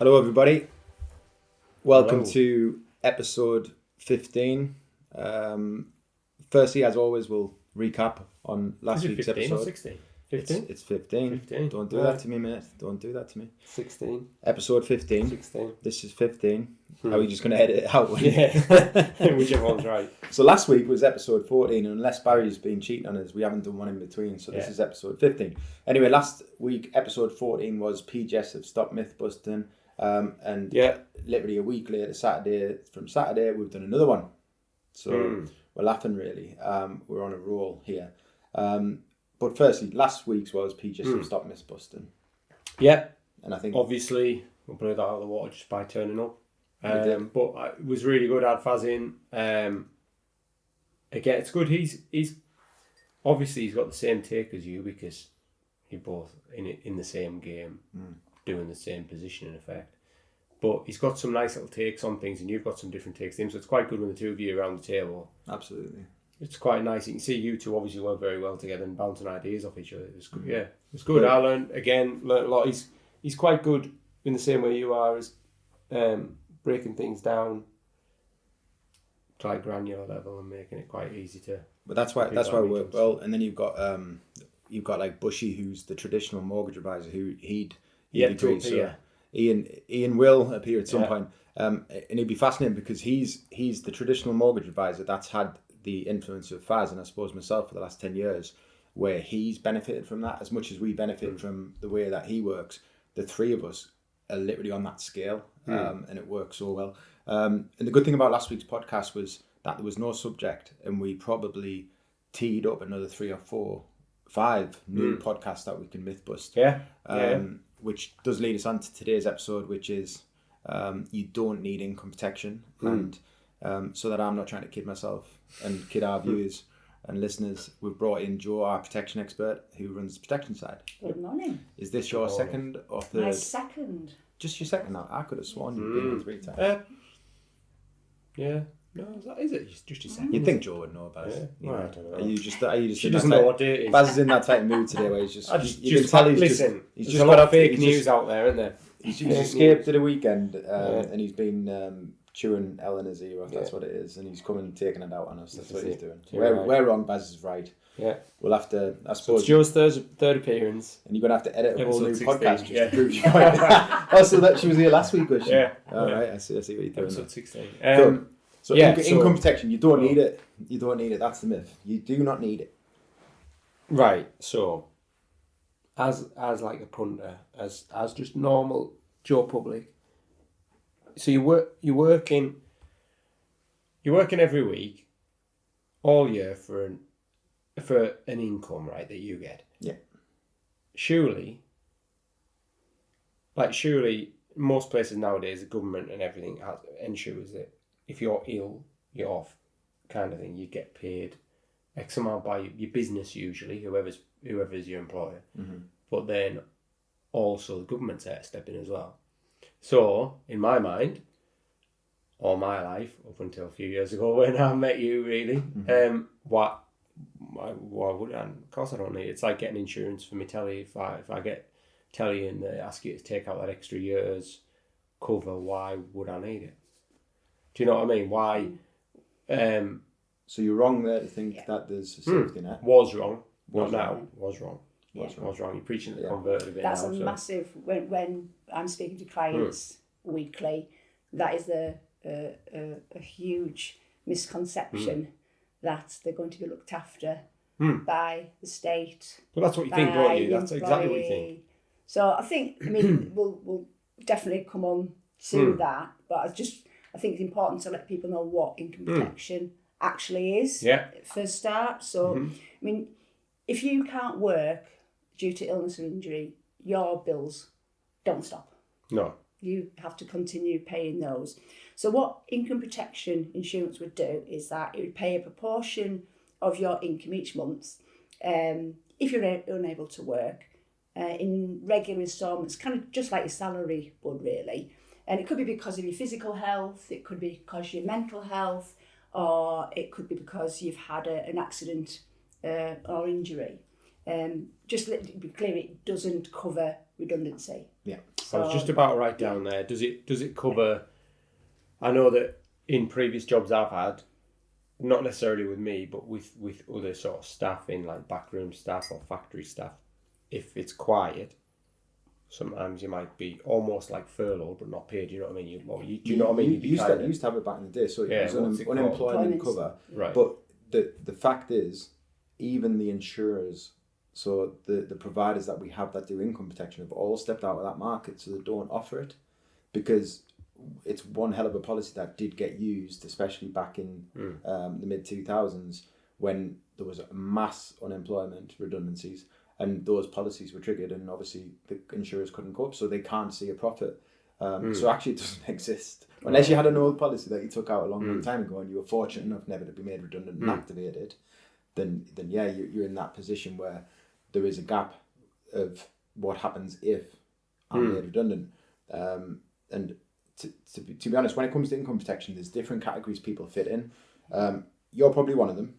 Hello, everybody. Welcome Hello. to episode 15. Firstly, as always, we'll recap on last Is it week's 15 episode. or 16? 15? It's 15. 15. Don't do Yeah. that to me, mate. Don't do that to me. 16. Episode 15. 16. This is 15. Are we just going to edit it out? Yeah. Whichever one's right. So last week was episode 14, and unless Barry's been cheating on us, we haven't done one in between. So this is episode 15. Anyway, last week, episode 14 was P. Jessup Stop Myth Busting. And literally a week later, from Saturday, we've done another one. So we're laughing, really. We're on a roll here. But firstly, last week's was P. Jessup Stop Myth Busting. Yeah. And I think obviously, we'll blow that out of the water just by turning up. did. But it was really good. I had Faz in. Again, it's good. He's obviously he's got the same take as you because you're both in the same game, doing the same position in effect. But he's got some nice little takes on things, and you've got some different takes to him. So it's quite good when the two of you are around the table. Absolutely. It's quite nice. You can see you two obviously work very well together and bouncing ideas off each other. It was good. Yeah, it was good. I learned a lot. He's quite good in the same way you are as breaking things down to like granular level and making it quite easy to. But that's why we work well. And then you've got like Bushy, who's the traditional mortgage advisor, who he'd agree. So Ian will appear at some point, and it'd be fascinating because he's the traditional mortgage advisor that's had the influence of Faz and I suppose myself for the last 10 years, where he's benefited from that as much as we benefit from the way that he works. The three of us are literally on that scale, and it works so well. And the good thing about last week's podcast was that there was no subject, and we probably teed up another 3 or 4, 5 new podcasts that we can myth bust. Which does lead us on to today's episode, which is you don't need income protection. And so that I'm not trying to kid myself and kid our viewers and listeners, we've brought in Joe, our protection expert, who runs the protection side. Good morning. Is this your second or third? My second. Just your second now? I could have sworn you've been on 3 times. Yeah. No, is it? It's just your second. You'd think Joe would know, Baz. Yeah. You Well, know. I don't know. Are you just She in doesn't that know type- what day it is. Baz is in that type of mood today where he's just... you can tell he's listen, he's there's just a lot got of fake he's news just- out there, isn't there? He's Fake escaped news. at the weekend, and he's been chewing L in his ear, if that's what it is, and he's coming and taking it out on us. That's what he's doing. We're wrong, Baz is right. Yeah. We'll have to, I So suppose... it's Joe's third appearance. And you're going to have to edit a whole new Episode podcast 16, just to prove your point. Oh, so that she was here last week, was she? Yeah. All right, I see what you're doing. Episode 16. Good. So, yeah, income protection, you don't need it. You don't need it. That's the myth. You do not need it. Right. So, as like a punter, as just normal Joe Public. So you're working every week, all year for an income, right, that you get. Yeah. Surely, most places nowadays, the government and everything ensures that if you're ill, you're off, kind of thing. You get paid X amount by your business, usually, whoever's your employer. Mm-hmm. But then also the government's there to step in as well. So, in my mind, all my life, up until a few years ago when I met you, really, why would I? Of course I don't need it. It's like getting insurance for my telly. If I get telly and they ask you to take out that extra year's cover, why would I need it? Do you know what I mean? Why? So you're wrong there to think that there's a safety net. Was wrong. Was Not wrong. now. Was wrong. Yeah. Was wrong. You're preaching to the converted of it That's now. a massive, when I'm speaking to clients weekly, that is a huge misconception that they're going to be looked after by the state. Well, that's what you think, don't you? That's exactly what you think. So I think, we'll definitely come on to that, but I think it's important to let people know what income protection actually is for a start. So, if you can't work due to illness or injury, your bills don't stop. No. You have to continue paying those. So what income protection insurance would do is that it would pay a proportion of your income each month if you're unable to work in regular instalments, kind of just like your salary would really. And it could be because of your physical health, it could be because of your mental health, or it could be because you've had an accident or injury. Just let it be clear, it doesn't cover redundancy. Yeah. So, I was just about to write down there. Does it cover? I know that in previous jobs I've had, not necessarily with me, but with other sort of staff in like backroom staff or factory staff, if it's quiet, sometimes you might be almost like furloughed but not paid. You know what I mean? Do you know what I mean? You used to have it back in the day, so it was unemployment cover. Right. But the fact is, even the insurers, so the providers that we have that do income protection have all stepped out of that market, so they don't offer it, because it's one hell of a policy that did get used, especially back in the mid 2000s when there was a mass unemployment, redundancies, and those policies were triggered, and obviously the insurers couldn't cope, so they can't see a profit. So actually it doesn't exist unless you had an old policy that you took out a long time ago and you were fortunate enough never to be made redundant and activated. Then yeah, you're in that position where there is a gap of what happens if I'm made redundant. And to be honest, when it comes to income protection, there's different categories people fit in. You're probably one of them,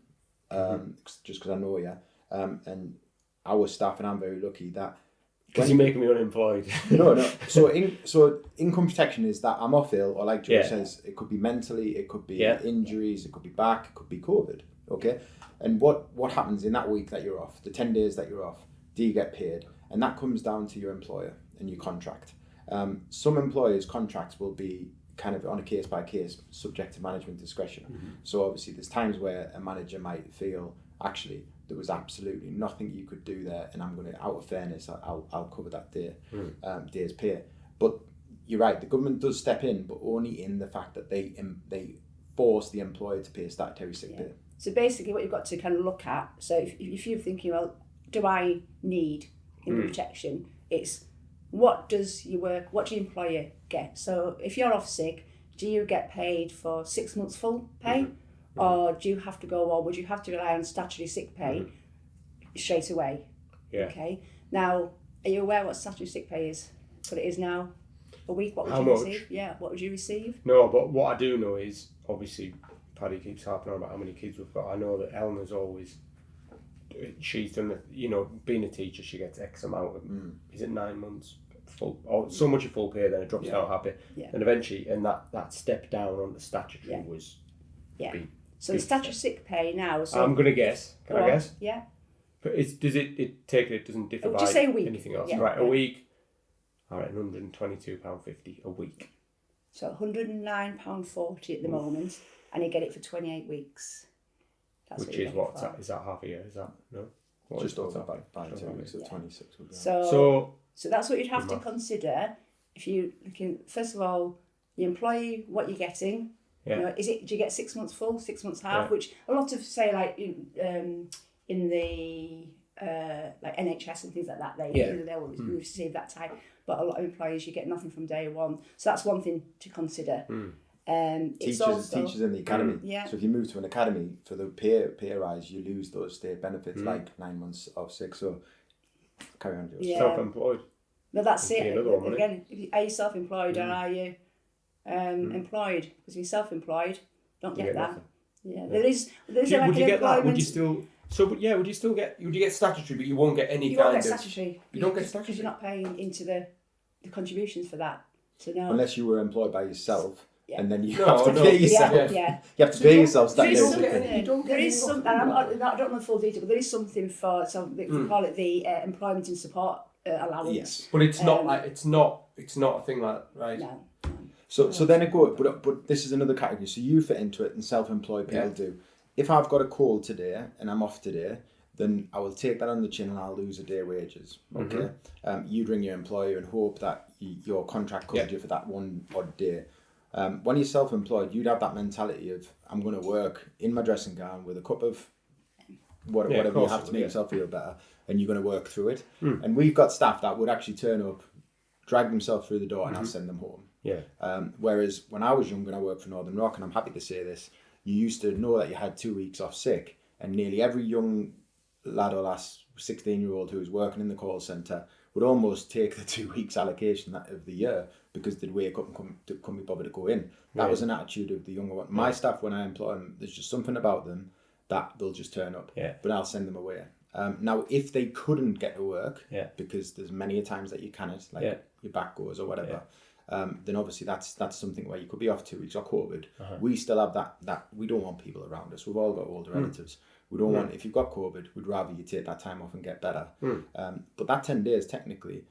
just because I know you. And our staff, and I'm very lucky that. Because you're making me unemployed. No. So income protection is that I'm off ill, or like Joe says, it could be mentally, it could be injuries, it could be back, it could be COVID. Okay, and what happens in that week that you're off, the 10 days that you're off, do you get paid? And that comes down to your employer and your contract. Some employers' contracts will be kind of on a case by case, subject to management discretion. So obviously there's times where a manager might feel, actually, there was absolutely nothing you could do there, and I'm going to, out of fairness, I'll cover that day's pay. But you're right, the government does step in, but only in the fact that they force the employer to pay statutory sick pay. So basically what you've got to kind of look at, so if you're thinking, well, do I need income protection? It's what does your employer get? So if you're off sick, do you get paid for 6 months full pay? Or do you have to go, or would you have to rely on statutory sick pay straight away? Yeah. Okay. Now, are you aware what statutory sick pay is? What it is now? A week? What would How you much? receive? Yeah, what would you receive? No, but what I do know is, obviously, Paddy keeps harping on about how many kids we've got. I know that Eleanor's always, she's done, being a teacher, she gets X amount of, is it 9 months? Full, or so much of full pay, then it drops down happy. Yeah. And eventually, and that step down on the statutory was... Yeah. So the statutory sick pay now... So I'm going to guess. Can I guess? Yeah. But it doesn't differ by say a week. Anything else. Yeah. Right, a week. All right, £122.50 a week. So £109.40 at the moment, and you get it for 28 weeks. That's which is what? Is that half a year? Is that no? What just over by 2 weeks, so 26 would be. So that's what you'd have to consider if you looking. First of all, your employee, what you're getting. Yeah. Do you get 6 months full, 6 months half? Which a lot of say like in the like NHS and things like that, they'll receive that type. But a lot of employees, you get nothing from day one. So that's one thing to consider. Teachers in the academy. So if you move to an academy for the pay rise, you lose those state benefits like 9 months off sick. So carry on, Joe. Self-employed. No, that's it. Again, are you self-employed or are you employed? Because if you're self-employed, don't get that. Nothing. Yeah, there is would you get that? Would you still? So, but would you get statutory, but you won't get any you kind won't get of... statutory. You don't get statutory? Because you're not paying into the contributions for that. So no. Unless you were employed by yourself, and then you have to pay yourself. Yeah. You have to pay yourself statutory. There is something, I don't know the full detail, but there is something for, so we call it the employment and support allowance. Yes. But it's not like, it's not a thing like, right? No. So then it goes, but this is another category. So you fit into it, and self-employed people do. If I've got a cold today and I'm off today, then I will take that on the chin and I'll lose a day wages. Okay. You'd ring your employer and hope that your contract covered you for that one odd day. When you're self-employed, you'd have that mentality of, I'm going to work in my dressing gown with a cup of whatever you have to make yourself feel better, and you're going to work through it. And we've got staff that would actually turn up, drag themselves through the door, and I'll send them home. Yeah. Whereas when I was younger and I worked for Northern Rock, and I'm happy to say this, you used to know that you had 2 weeks off sick, and nearly every young lad or lass, 16-year-old who was working in the call centre would almost take the 2 weeks allocation of the year because they'd wake up and couldn't be bothered to go in. That was an attitude of the younger one. My staff, when I employ them, there's just something about them that they'll just turn up, but I'll send them away. Now, if they couldn't get to work, Yeah. because there's many a times that you cannot, like your back goes or whatever, then obviously that's something where you could be off 2 weeks or COVID. We still have that we don't want people around us. We've all got older relatives. We don't want, if you've got COVID, we'd rather you take that time off and get better. But that 10 days, technically,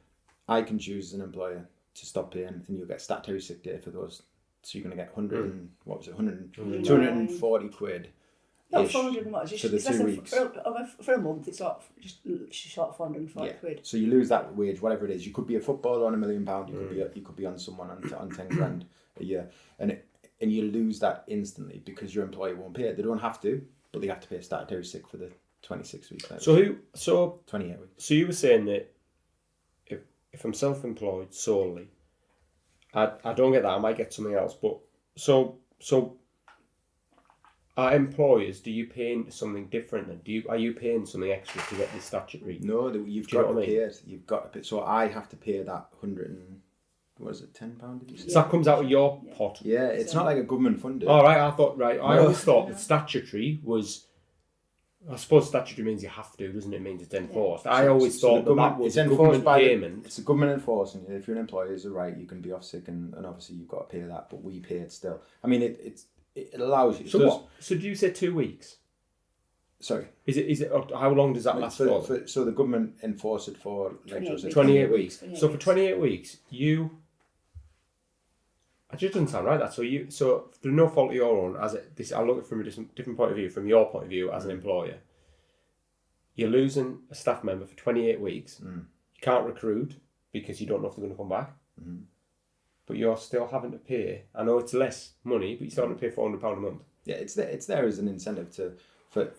I can choose as an employer to stop paying, and you'll get statutory sick day for those. So you're going to get 240 quid. Not 400 and what? For the 2 weeks. For a month, it's sort of just short of 440 quid. So you lose that wage, whatever it is. You could be a footballer on £1 million. You could be on someone on 10 grand a year, and you lose that instantly because your employer won't pay it. They don't have to, but they have to pay statutory sick for the 26 weeks. 28 weeks. So you were saying that if I'm self-employed solely, I don't get that. I might get something else, but so. Are employers, do you pay into something different then? Are you paying something extra to get this statutory? No, you've got to pay it. You've got to pay. So I have to pay that £10? Did you say? So that comes out of your pot? Yeah, it's not like a government funded. All right, I always thought that statutory was. I suppose statutory means you have to, doesn't it? It means it's enforced. I always thought that was it's government payment. It's the government enforcing it. If you're an employer, it's right. You can be off sick, and obviously you've got to pay that, but we pay it still. I mean, it allows you. So what? So do you say 2 weeks? Sorry. Is it? How long does that last for? So the government enforce it for 28 weeks. So for 28 weeks, it just doesn't sound right. So through no fault of your own, I look at it from a different point of view. From your point of view as an employer, you're losing a staff member for 28 weeks. You can't recruit because you don't know if they're going to come back. But you're still having to pay. I know it's less money, but you're still having to pay £400 a month. Yeah, it's there as an incentive to cover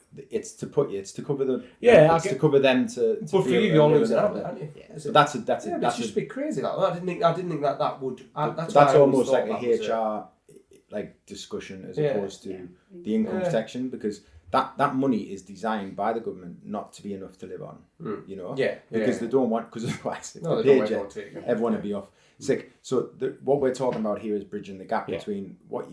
them. Yeah, to cover them to. But for you're losing out, aren't you? Yeah, so that's it's just a bit crazy. Like that. I didn't think that would. That's almost like a HR discussion as opposed to the income protection, because that money is designed by the government not to be enough to live on. You know. Because they don't want, because otherwise if they paid you, everyone would be off sick. So what we're talking about here is bridging the gap between where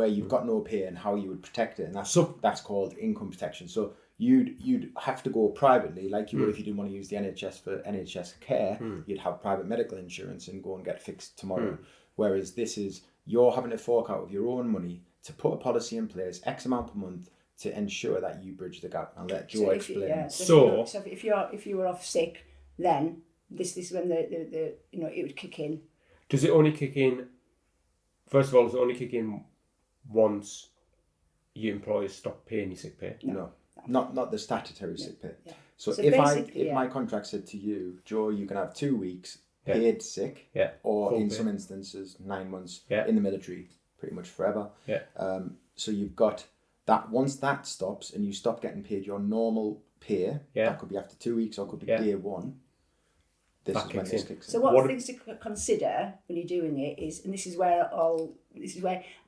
you've got no pay and how you would protect it, and that's called income protection. So you'd have to go privately, like you would if you didn't want to use the NHS for NHS care. You'd have private medical insurance and go and get fixed tomorrow. Whereas this is, you're having to fork out of your own money to put a policy in place, X amount per month, to ensure that you bridge the gap. I'll let Joe explain. So if you were off sick, then this is when the it would kick in. Does it only kick in? First of all, does it only kick in once your employers stop paying you sick pay? No. Not the statutory sick pay. Yeah. So if my contract said to you, Joe, you can have 2 weeks paid sick, or full in some instances 9 months in the military, pretty much forever. So you've got that. Once that stops and you stop getting paid your normal pay, that could be after 2 weeks or could be day one. This is when this kicks in. So what things to consider when you're doing it is, and this is where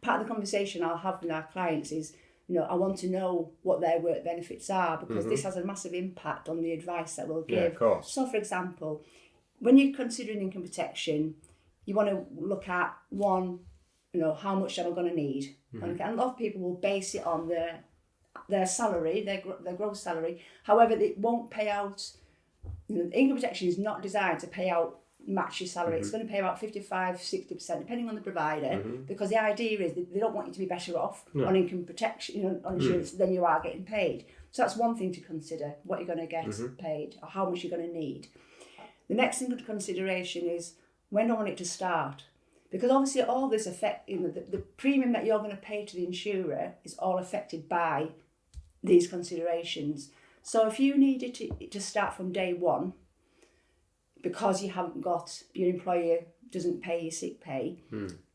part of the conversation I'll have with our clients is, I want to know what their work benefits are, because this has a massive impact on the advice that we'll give. Yeah, of course. So, for example, when you're considering income protection, you want to look at one, how much am I going to need? And a lot of people will base it on their salary, their gross salary. However, it won't pay out. Income protection is not designed to pay out, match your salary. It's going to pay about 55-60% depending on the provider, because the idea is that they don't want you to be better off on income protection, on insurance than you are getting paid. So that's one thing to consider, what you're going to get paid or how much you're going to need. The next thing to consideration is, when do I want it to start? Because obviously all this affect, the premium that you're going to pay to the insurer is all affected by these considerations. So if you needed to start from day one, because you haven't got, your employer doesn't pay your sick pay,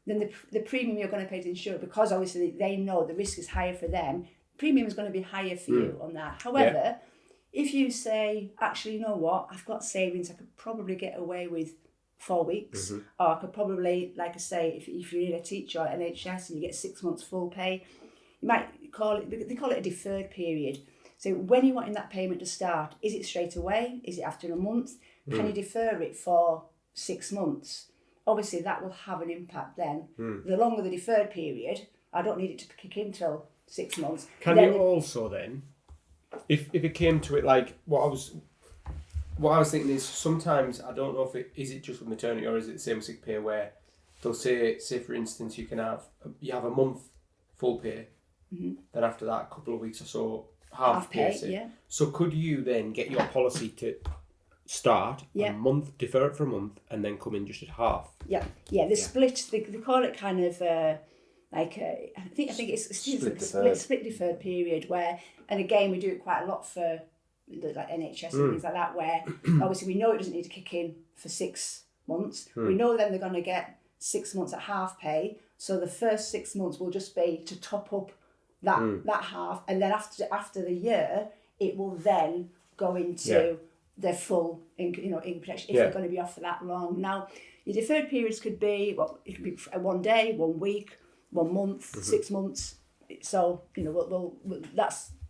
then the premium you're going to pay to the insurer, because obviously they know the risk is higher for them, premium is going to be higher for you on that. However, if you say, actually, you know what, I've got savings, I could probably get away with 4 weeks, or I could probably, like I say, if you're a teacher at NHS and you get 6 months full pay, you might they call it a deferred period. So when you're wanting that payment to start, is it straight away? Is it after a month? Can you defer it for 6 months? Obviously, that will have an impact then. The longer the deferred period, I don't need it to kick in till 6 months. Can you also then, if it came to it, like what I was thinking is sometimes I don't know if it is it just with maternity or is it the same with sick pay where they'll say for instance you have a month full pay, then after that a couple of weeks or so half pay. Yeah. So could you then get your policy to start a month, defer it for a month, and then come in just at half? Yeah. The split. They call it kind of I think it's split deferred period where, and again we do it quite a lot for like NHS and things like that, where obviously we know it doesn't need to kick in for 6 months. We know then they're going to get 6 months at half pay, so the first 6 months will just be to top up that half, and then after the year it will then go into their full income protection if they're going to be off for that long. Now your deferred periods could be it could be 1 day, 1 week, 1 month, 6 months. So we'll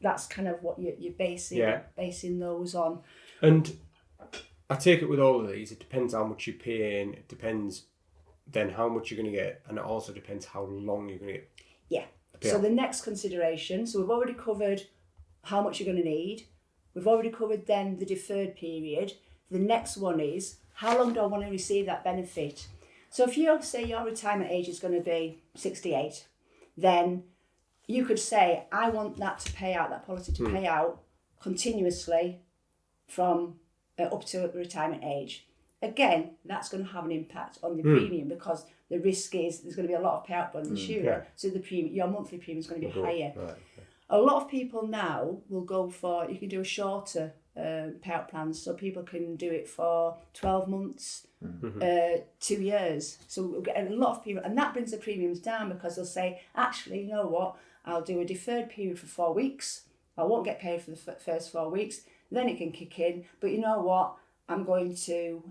that's kind of what you're basing those on. And I take it with all of these, it depends how much you're paying. It depends then how much you're going to get, and it also depends how long you're going to get. Yeah. So the next consideration, so we've already covered how much you're going to need. We've already covered then the deferred period. The next one is how long do I want to receive that benefit? So if you say your retirement age is going to be 68, then you could say, I want that policy to pay out continuously from up to retirement age. Again, that's going to have an impact on the premium because the risk is there's going to be a lot of payout by the insurer. So the premium, your monthly premium is going to be higher. Right. A lot of people now will go for, you can do a shorter payout plans, so people can do it for 12 months, 2 years. So we'll get a lot of people, and that brings the premiums down because they'll say, actually, you know what, I'll do a deferred period for 4 weeks. I won't get paid for the first 4 weeks. Then it can kick in. But you know what? I'm going to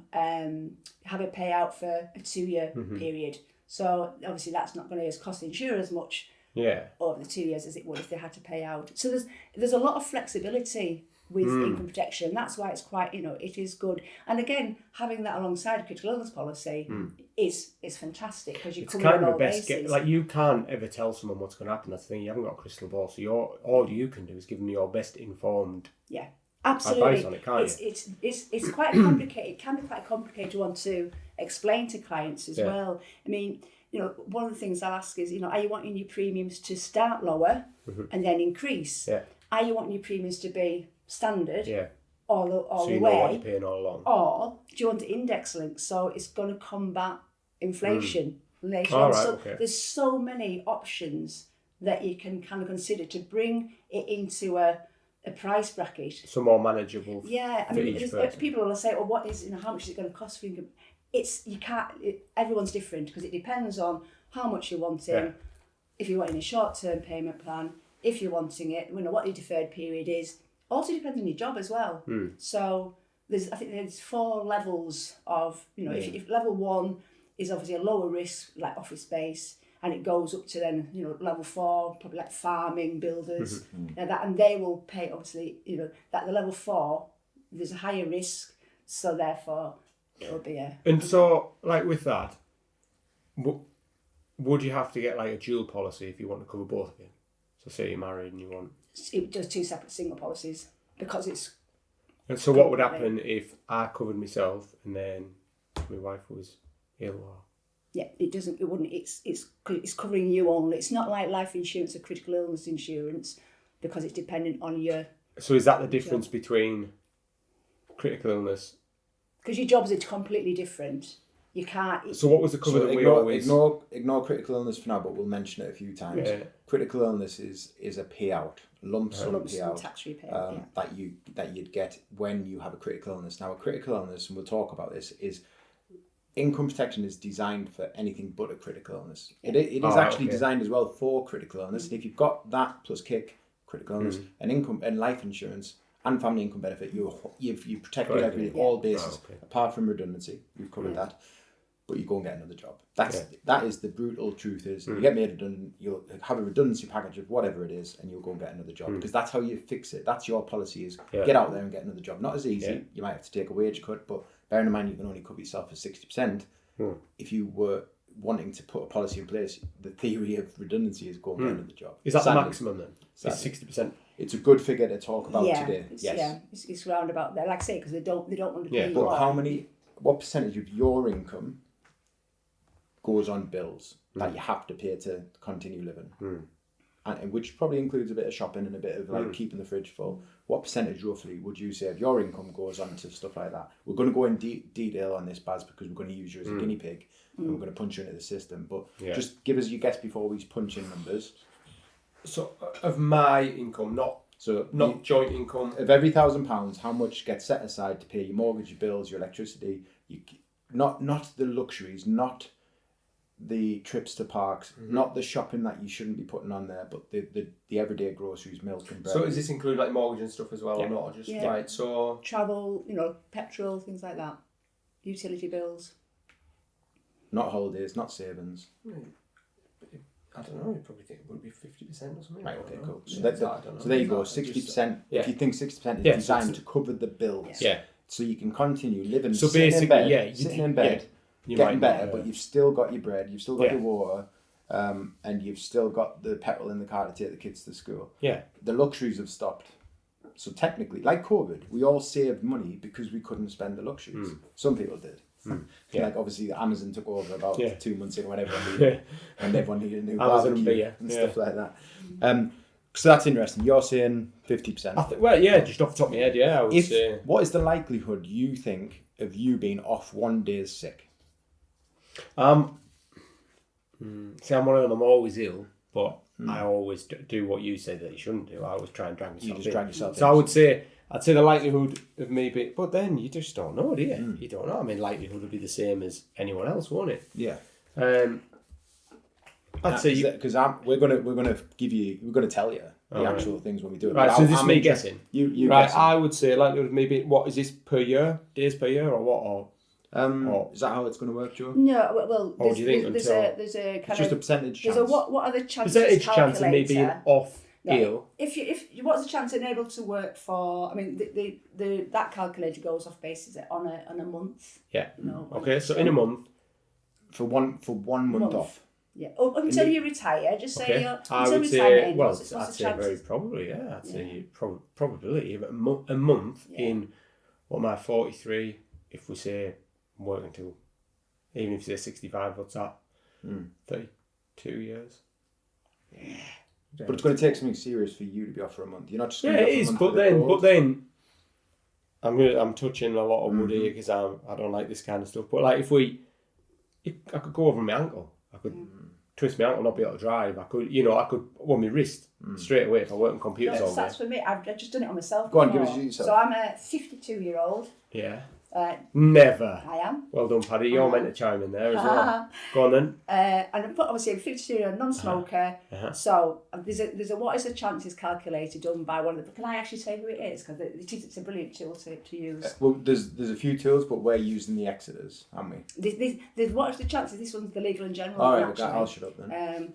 have a payout for a 2-year period. So obviously that's not going to cost the insurer as much over the 2 years as it would if they had to pay out. So there's a lot of flexibility with income protection. That's why it's quite, it is good. And again, having that alongside a critical illness policy is fantastic because you come on all bases. Like you can't ever tell someone what's going to happen. That's the thing. You haven't got a crystal ball. So all you can do is give them your best informed absolutely advice on it, can't you? It's quite complicated. It can be quite a complicated one to explain to clients as well. I mean, one of the things I'll ask is, are you wanting your premiums to start lower and then increase? Yeah. Are you wanting your premiums to be standard all the way? So you know what you're paying all along. Or do you want to index link so it's going to combat inflation later on? So there's so many options that you can kind of consider to bring it into a price bracket. So more manageable. Yeah, I mean, people will say, "Well, what is how much is it going to cost for income?" Everyone's different because it depends on how much you're wanting. Yeah. If you're wanting a short-term payment plan, if you're wanting it, what your deferred period is. Also depends on your job as well. So I think there's 4 levels of if level 1 is obviously a lower risk like office space. And it goes up to then, level 4, probably like farming, builders, and they will pay, obviously, that the level 4, there's a higher risk, so therefore it'll be a... And so, like with that, would you have to get like a dual policy if you want to cover both of you? So say you're married and you want... It does 2 separate single policies, because it's... And so what would happen if I covered myself and then my wife was ill or... Yeah, it doesn't. It wouldn't. It's covering you only. It's not like life insurance or critical illness insurance because it's dependent on your. So is that the difference between critical illness? Because your jobs are completely different. You can't. So what was the cover that we always ignore critical illness for now, but we'll mention it a few times. Yeah. Critical illness is a payout, lump sum payout, tax-free payout, that you'd get when you have a critical illness. Now, a critical illness, and we'll talk about this, is. Income protection is designed for anything but a critical illness. It is actually designed as well for critical illness. And if you've got that plus kick, critical illness, and income and life insurance and family income benefit, you've protected all bases apart from redundancy. You've covered that, but you go and get another job. That is the brutal truth. Is you get made redundant, you'll have a redundancy package of whatever it is, and you'll go and get another job because that's how you fix it. That's your policy: is get out there and get another job. Not as easy. Yeah. You might have to take a wage cut, but bearing in mind you can only cover yourself for 60%. If you were wanting to put a policy in place, the theory of redundancy is go and get another job. Is that the maximum then? Is 60%? it's a good figure to talk about today. It's round about there, like I say, because they don't want to pay you but more. what percentage of your income goes on bills that you have to pay to continue living? And which probably includes a bit of shopping and a bit of like keeping the fridge full. What percentage roughly would you say of your income goes on to stuff like that? We're going to go in detail on this, Baz, because we're going to use you as a guinea pig and we're going to punch you into the system. But just give us your guess before we punch in numbers. So of my income, not joint income. Of every £1,000, how much gets set aside to pay your mortgage, your bills, your electricity? Not the luxuries, not the trips to parks, not the shopping that you shouldn't be putting on there, but the everyday groceries, milk and bread. So does this include like mortgage and stuff as well, or not? Or just right? So travel, petrol, things like that, utility bills. Not holidays, not savings. I don't know. You probably think it would be 50% or something. Right. Okay. Cool. So there you go. 60%. If you think 60% is designed to cover the bills. Yeah. So you can continue living. So basically, sitting in bed. Getting better, but you've still got your bread, you've still got your water, and you've still got the petrol in the car to take the kids to school. Yeah. The luxuries have stopped. So technically, like COVID, we all saved money because we couldn't spend the luxuries. Some people did. Like obviously Amazon took over about 2 months in when everyone needed a new barbecue and stuff like that. So that's interesting. You're saying 50%. Just off the top of my head, I would say. What is the likelihood you think of you being off one day's sick? See, I'm one of them. I'm always ill, but I always do what you say that you shouldn't do. I always try and drag myself. You just drag yourself. So I'd say the likelihood of me being, but then you just don't know, do you? You don't know. I mean, likelihood would be the same as anyone else, won't it? Yeah. I'd say because we're gonna tell you the actual things when we do it. Right. So this is me guessing. You right. guessing. I would say likelihood of maybe what is this per year? Days per year or what? Or is that how it's going to work, Joe? No, well, do you think there's a kind it's just a percentage chance. There's a what are the chances? Percentage chance of me being off ill. If what's the chance of being able to work for? I mean, that calculator goes off basis on a month. Yeah. Okay, so in a month. For one month off. Yeah. Until you retire, just say you're until retirement. I'd say very probably, I'd say probability of a month in what am I 43? If we say I'm working till, even if you say 65, what's that? 32 years. Yeah. But it's going to take something serious for you to be off for a month. You're not just going to be off for a month. But then I'm touching a lot of wood here because I don't like this kind of stuff. But like I could go over my ankle. I could twist my ankle, not be able to drive. I could my wrist straight away if I work on computers all day. That's for me. I've just done it on myself. Go on, give us yourself. So I'm a 52-year-old. Yeah. Never. I am. Well done, Paddy. You're meant to chime in there as well. Go on then. And obviously I'm 52-year-old non-smoker. So there's a what is the chances calculator done by one of the. Can I actually say who it is? Because it's a brilliant tool to use. Well, there's a few tools, but we're using the Exeters, aren't we? What is the chances? This one's the Legal and General. All right, I'll shut up then.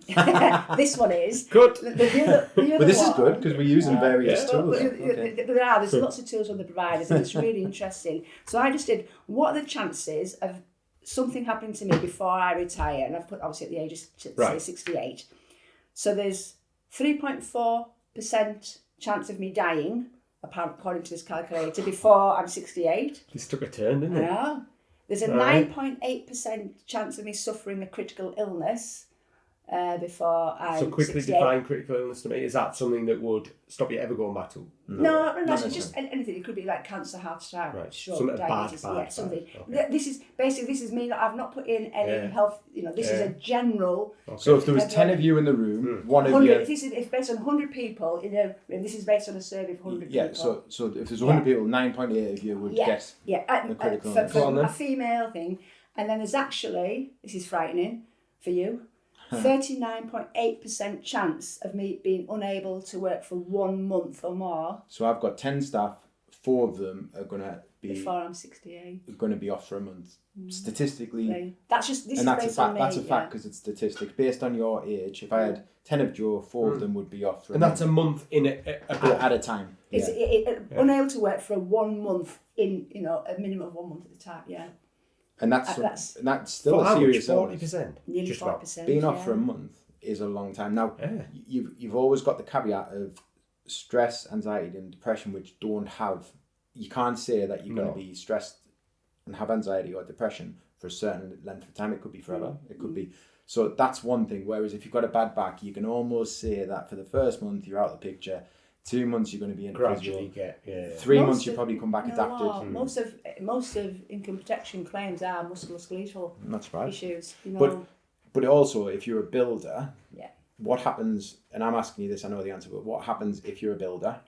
This one is good. The other but this one, is good because we're using various tools. But there's lots of tools on the providers, and it's really interesting. So I just did, what are the chances of something happening to me before I retire? And I've put obviously at the age of say 68. So there's 3.4% chance of me dying, according to this calculator, before I'm 68. This took a turn, didn't it? Yeah. There's a 9.8% chance of me suffering a critical illness before I'm 68. So quickly define critical illness to me. Is that something that would stop you ever going back to? No, it's just anything. It could be like cancer, heart attack, stroke, diabetes. Something. Okay. This is me. I've not put in any health. This is a general. Okay. So if there was 10 of you in the room, one of you. If based on 100 people, and this is based on a survey of 100 people. So if there's 100 people, 9.8 of you would guess. A critical illness. For a female thing, and then there's actually, this is frightening for you. 39.8% chance of me being unable to work for 1 month or more. So I've got 10 staff, 4 of them are going to be before I'm 68. Going to be off for a month. Statistically, that's a fact. That's a fact because it's statistics based on your age. If I had 10 of Joe, 4 of them would be off for a month. And that's a month in at a time. Unable to work for 1 month in a minimum of 1 month at a time. Yeah. And that's still a serious 40%. Nearly 40%. Being off for a month is a long time. Now, you've always got the caveat of stress, anxiety, and depression which don't have. You can't say that you're going to be stressed and have anxiety or depression for a certain length of time. It could be forever. It could be. So that's one thing. Whereas if you've got a bad back, you can almost say that for the first month you're out of the picture. 2 months you're going to be in gradually physio. 3 months you probably come back adapted. Most of income protection claims are musculoskeletal issues. But also if you're a builder, yeah. What happens? And I'm asking you this. I know the answer, but what happens if you're a builder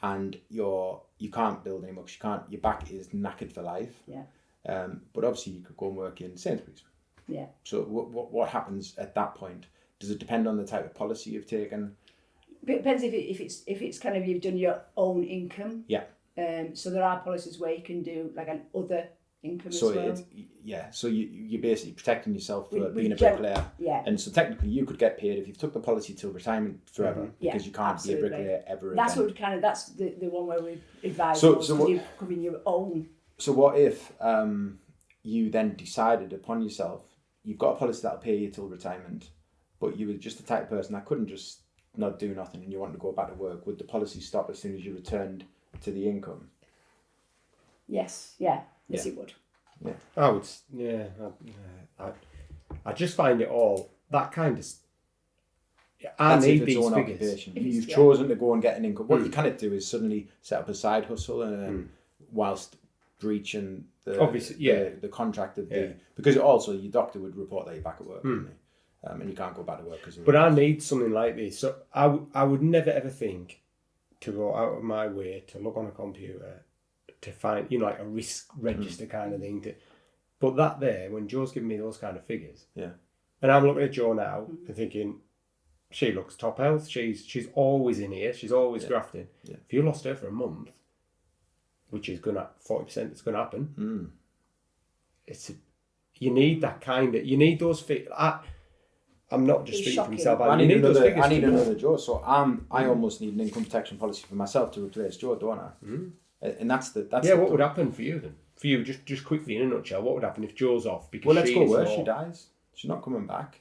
and you can't build anymore because your back is knackered for life? Yeah. But obviously you could go and work in Sainsbury's. Yeah. So what happens at that point? Does it depend on the type of policy you've taken? It depends if it's kind of you've done your own income. Yeah. So there are policies where you can do like an other income so as well. So you're basically protecting yourself for being a bricklayer. Yeah. And so technically you could get paid if you've took the policy till retirement forever because you can't be a bricklayer ever that's again. That's the one where we advise so you come in your own. So what if you then decided upon yourself, you've got a policy that'll pay you till retirement, but you were just the type of person that couldn't just not do nothing and you want to go back to work? Would the policy stop as soon as you returned to the income? Yes, it would. Yeah, I would. Yeah, I just find it all that kind of. I need these figures. Occupation. You've chosen to go and get an income. What you can't do is suddenly set up a side hustle and whilst breaching the contract of because also your doctor would report that you're back at work, wouldn't he? And you can't go back to work But I need something like this. So I would never ever think to go out of my way to look on a computer to find, like a risk register kind of thing. But that there, when Joe's giving me those kind of figures, and I'm looking at Joe now and thinking, she looks top health. She's always in here. She's always grafting. Yeah. If you lost her for a month, which is 40%, it's going to happen. You need that kind of. You need those figures. I'm not just speaking for myself. I need another Joe. So I almost need an income protection policy for myself to replace Joe, don't I? And that's what would happen for you then? For you, just quickly in a nutshell, what would happen if Joe's off? Because let's go worse. She dies. She's not coming back.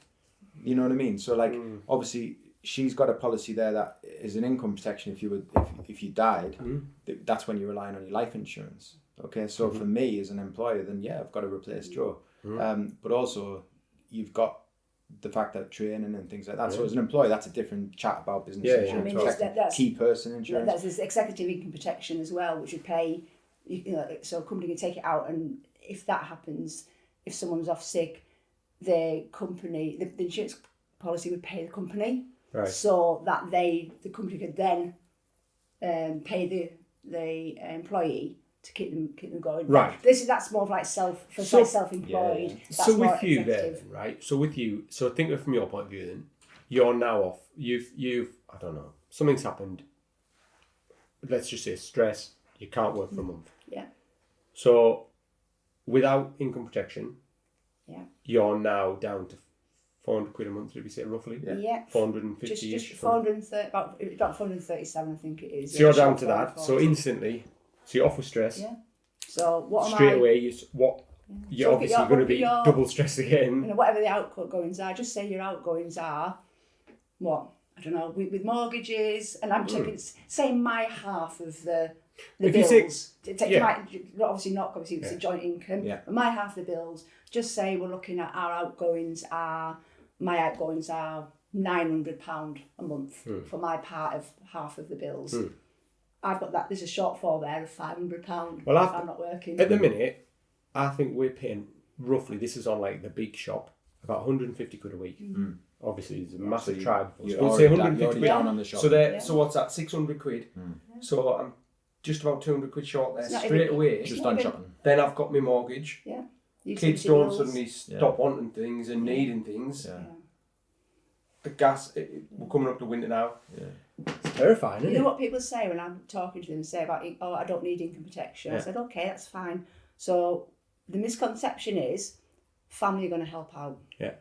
You know what I mean? So obviously she's got a policy there that is an income protection. If you died, that's when you're relying on your life insurance. Okay, so for me as an employer, then I've got to replace Joe. But also you've got the fact that training and things like that. So as an employee, that's a different chat about business insurance. I mean, that's key person insurance. That's this executive income protection as well, which would pay. So a company can take it out, and if that happens, if someone's off sick, the company, the insurance policy would pay the company, so that the company could then pay the employee to keep them going. Right. That's more of like self-employed. Yeah. So with you then, right? So with you, so think of it from your point of view then. You're now off. You've I don't know, something's happened. Let's just say stress. You can't work for a month. Yeah. So without income protection, you're now down to £400 a month. Did we say roughly? Yeah. 450. Just 430, about 437, I think it is. So you're down to that. So instantly. So you're off with stress. Yeah. So what am straight away? You're obviously going to be double stressed again. Whatever the outgoings are, just say your outgoings are what, I don't know, with mortgages, and I'm taking say my half of the bills. Obviously not because it's a joint income. Yeah. But my half of the bills. Just say we're looking at my outgoings are £900 a month for my part of half of the bills. I've got that. There's a shortfall there of £500. Well, if I'm not working. At the minute, I think we're paying roughly. This is on like the big shop, about £150 a week. Obviously, it's a massive tribe. We'll say £150 down on the shop. So what's that? £600. So I'm just about £200 short there straight away. Just on shopping. Then I've got my mortgage. Yeah. Kids don't suddenly stop wanting things and needing things. Yeah. The gas. We're coming up to winter now. Yeah. It's terrifying, isn't it? You know what people say when I'm talking to them and say about, I don't need income protection. I said, okay, that's fine. So the misconception is family are going to help out. Yeah.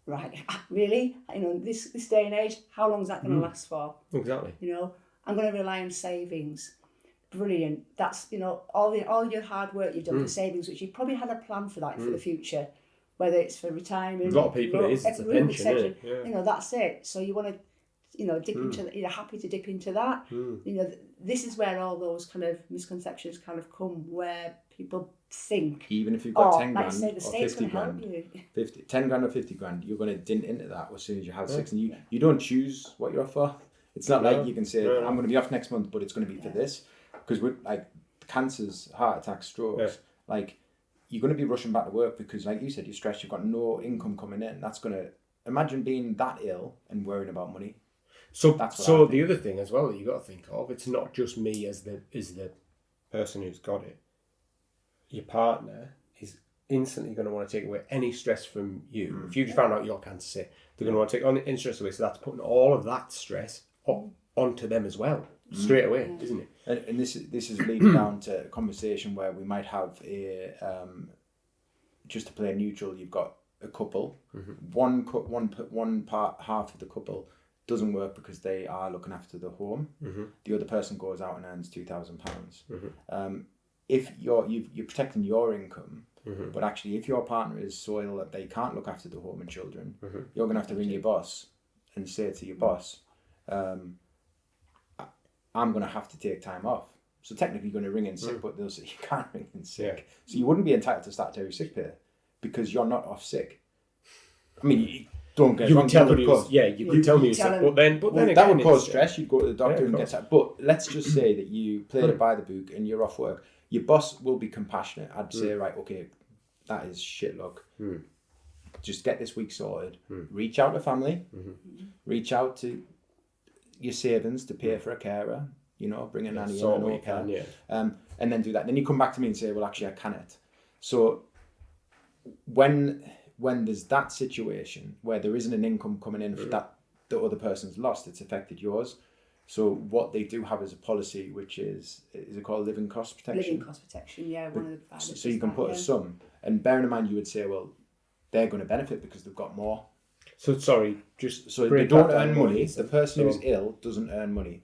Right. Really? This day and age, how long is that going to last for? Exactly. I'm going to rely on savings. Brilliant. That's, all your hard work you've done for savings, which you probably had a plan for that for the future, whether it's for retirement. A lot of people, it's a pension, isn't it? Yeah. That's it. So you want to dip into, happy to dip into that. This is where all those kind of misconceptions kind of come, where people think, even if you've got 10 like grand say, the or state's 50 going to help grand, you. 10 grand or 50 grand, you're going to dint into that as soon as you have 6, and you don't choose what you're off for. It's not like you can say, I'm going to be off next month, but it's going to be for this. Because with like cancers, heart attacks, strokes, like you're going to be rushing back to work because, like you said, you're stressed, you've got no income coming in. That's going to, imagine being that ill and worrying about money. So the other thing as well that you got to think of, it's not just me as the person who's got it. Your partner is instantly going to want to take away any stress from you. If you found out your cancer, say, they're going to want to take any stress away. So that's putting all of that stress onto them as well, straight away, isn't it? And this is leading down to a conversation where we might have a just to play neutral. You've got a couple, one part half of the couple doesn't work because they are looking after the home. The other person goes out and earns £2,000. If you're protecting your income, but actually if your partner is so ill that they can't look after the home and children, you're going to have to ring your boss and say to your boss, I'm going to have to take time off. So technically you're going to ring in sick, but they'll say you can't ring in sick. So you wouldn't be entitled to statutory sick pay because you're not off sick. I mean, don't get wrong. You could tell me you're sick, but then that would cause stress. You'd go to the doctor and get that. But let's just say that you played it by the book and you're off work. Your boss will be compassionate. I'd say, right, okay, that is shit luck. Just get this week sorted. Reach out to family. Reach out to your savings to pay for a carer. Bring a nanny in and all that. And then do that. Then you come back to me and say, well, actually, I can't. So when there's that situation where there isn't an income coming in for that the other person's lost, it's affected yours. So what they do have is a policy, which is it called living cost protection? Living cost protection, yeah. One of the providers. So you can put a sum, and bearing in mind, you would say, well, they're going to benefit because they've got more. So sorry, so they don't earn money. The person who's ill doesn't earn money.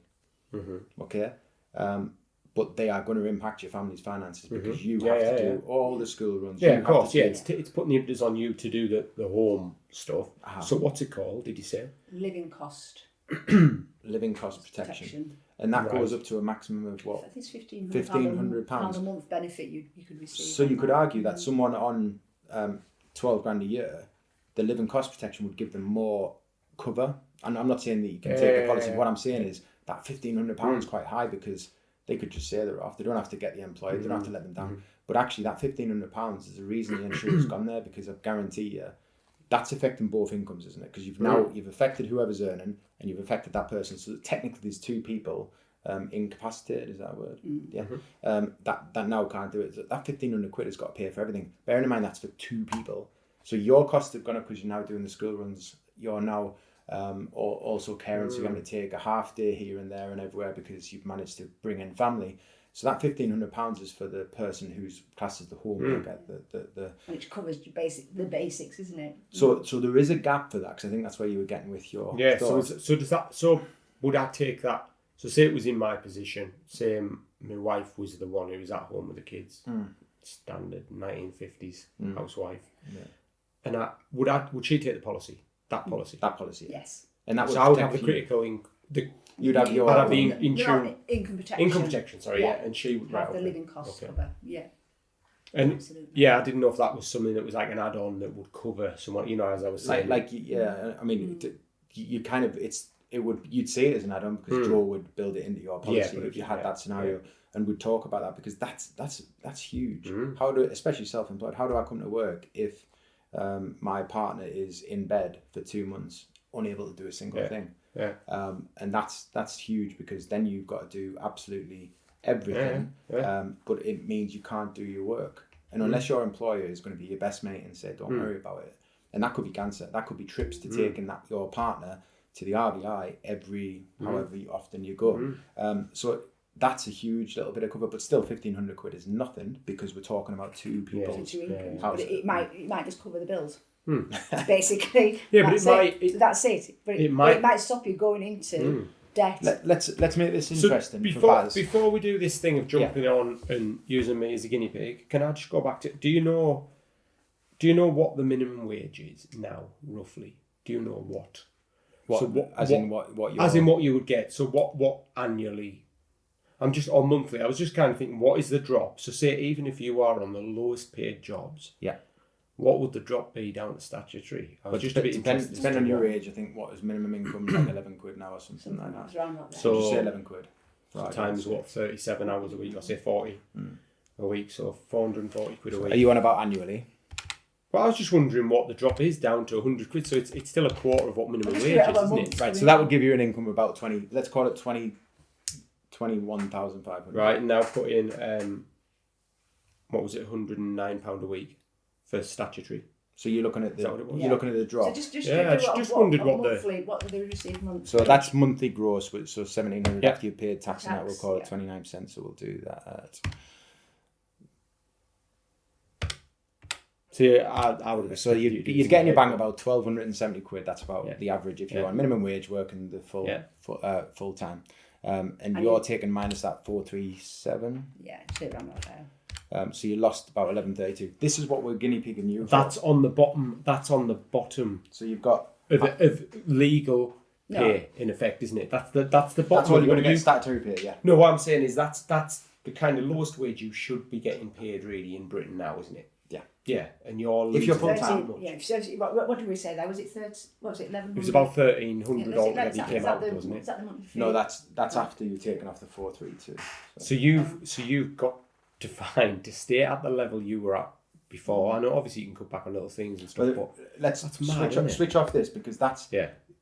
Okay, but they are going to impact your family's finances because you have to do all the school runs. Yeah, of course. Yeah, it's putting the impetus on you to do the home stuff. So what's it called? Did you say? Living cost. Living cost protection. And that goes up to a maximum of what? I think it's £1,500 a month benefit you could receive. So you could argue that someone on 12 grand a year, the living cost protection would give them more cover. And I'm not saying that you can take the policy. What I'm saying is that £1,500 is quite high because they could just say they're off. They don't have to get the employee. They don't have to let them down. But actually that £1,500 is the reason the insurance gone there, because I guarantee you that's affecting both incomes, isn't it? Because you've affected whoever's earning and you've affected that person. So technically there's two people incapacitated, is that a word? That now can't do it. So that £1,500 has got to pay for everything. Bearing in mind that's for two people. So your costs have gone up because you're now doing the school runs. You're now also caring, so you're going to take a half day here and there and everywhere because you've managed to bring in family. So that £1,500 is for the person who's classed as the homemaker, which covers the basics, isn't it? So there is a gap for that, because I think that's where you were getting with your thoughts. So does that? So would I take that? So say it was in my position. Say my wife was the one who was at home with the kids, standard 1950s housewife, and would she take the policy? That policy. Yes. And that so I would have the critical You'd have your... I'd have the insurance... Income protection. Income protection, sorry, yeah. And she would... Have the living costs cover, yeah. And absolutely. I didn't know if that was something that was like an add-on that would cover someone, as I was saying. I mean, you kind of... You'd say it as an add-on because Joe would build it into your policy if you had that scenario, and we'd talk about that, because that's huge. Especially self-employed, how do I come to work if my partner is in bed for 2 months, unable to do a single thing? And that's huge, because then you've got to do absolutely everything, but it means you can't do your work. And unless your employer is going to be your best mate and say, don't worry about it, and that could be cancer, that could be trips to take in your partner to the RVI every however often you go. So that's a huge little bit of cover, but still £1,500 is nothing, because we're talking about two people's incomes. But it might just cover the bills. Basically, that's it. But it might stop you going into debt. Let's make this interesting. Before we do this thing of jumping on and using me as a guinea pig, can I just go back to? Do you know what the minimum wage is now, roughly? Do you know what? What, So what what you would get. So what annually? I'm just on monthly. I was just kind of thinking, what is the drop? So say even if you are on the lowest paid jobs, what would the drop be down to statutory? I was just a bit interested. Depending on your age, I think what is minimum income like 11 quid now or something like that. So just say 11 quid. Times what, 37 hours a week, or say 40 a week, so 440 quid a week. Are you on about annually? Well, I was just wondering what the drop is down to 100 quid, so it's still a quarter of what minimum wage is, isn't it? Right, so that would give you an income of about 20, let's call it 21,500. Right, and now put in, what was it, £109 a week for statutory. So you're looking at the looking at the drop. So just wondered what do they receive monthly? So that's monthly gross, so 1,700 after you've paid tax and that, we'll call it 29%. So we'll do that. So I would have. So you're getting your bang about 1,270 quid. That's about the average if you're on minimum wage working the full time. And you're taking minus that 437. Yeah, it's around that there. So you lost about 1132. This is what we're guinea pigging you. That's on the bottom. That's on the bottom. So you've got of legal pay in effect, isn't it? That's the bottom. That's what you're going to get statutory pay. Yeah. No, what I'm saying is that's the kind of lowest wage you should be getting paid really in Britain now, isn't it? Yeah. Yeah, and you're if you're full time. Yeah. So what did we say there? Was it 30? What was it? 11? It was about 1,300 altogether. You came out, wasn't it? Was that the monthly fee? No, that's after you've taken off the 432. So you've got to stay at the level you were at before. I know obviously you can cut back on little things and stuff, but let's switch off this, because that's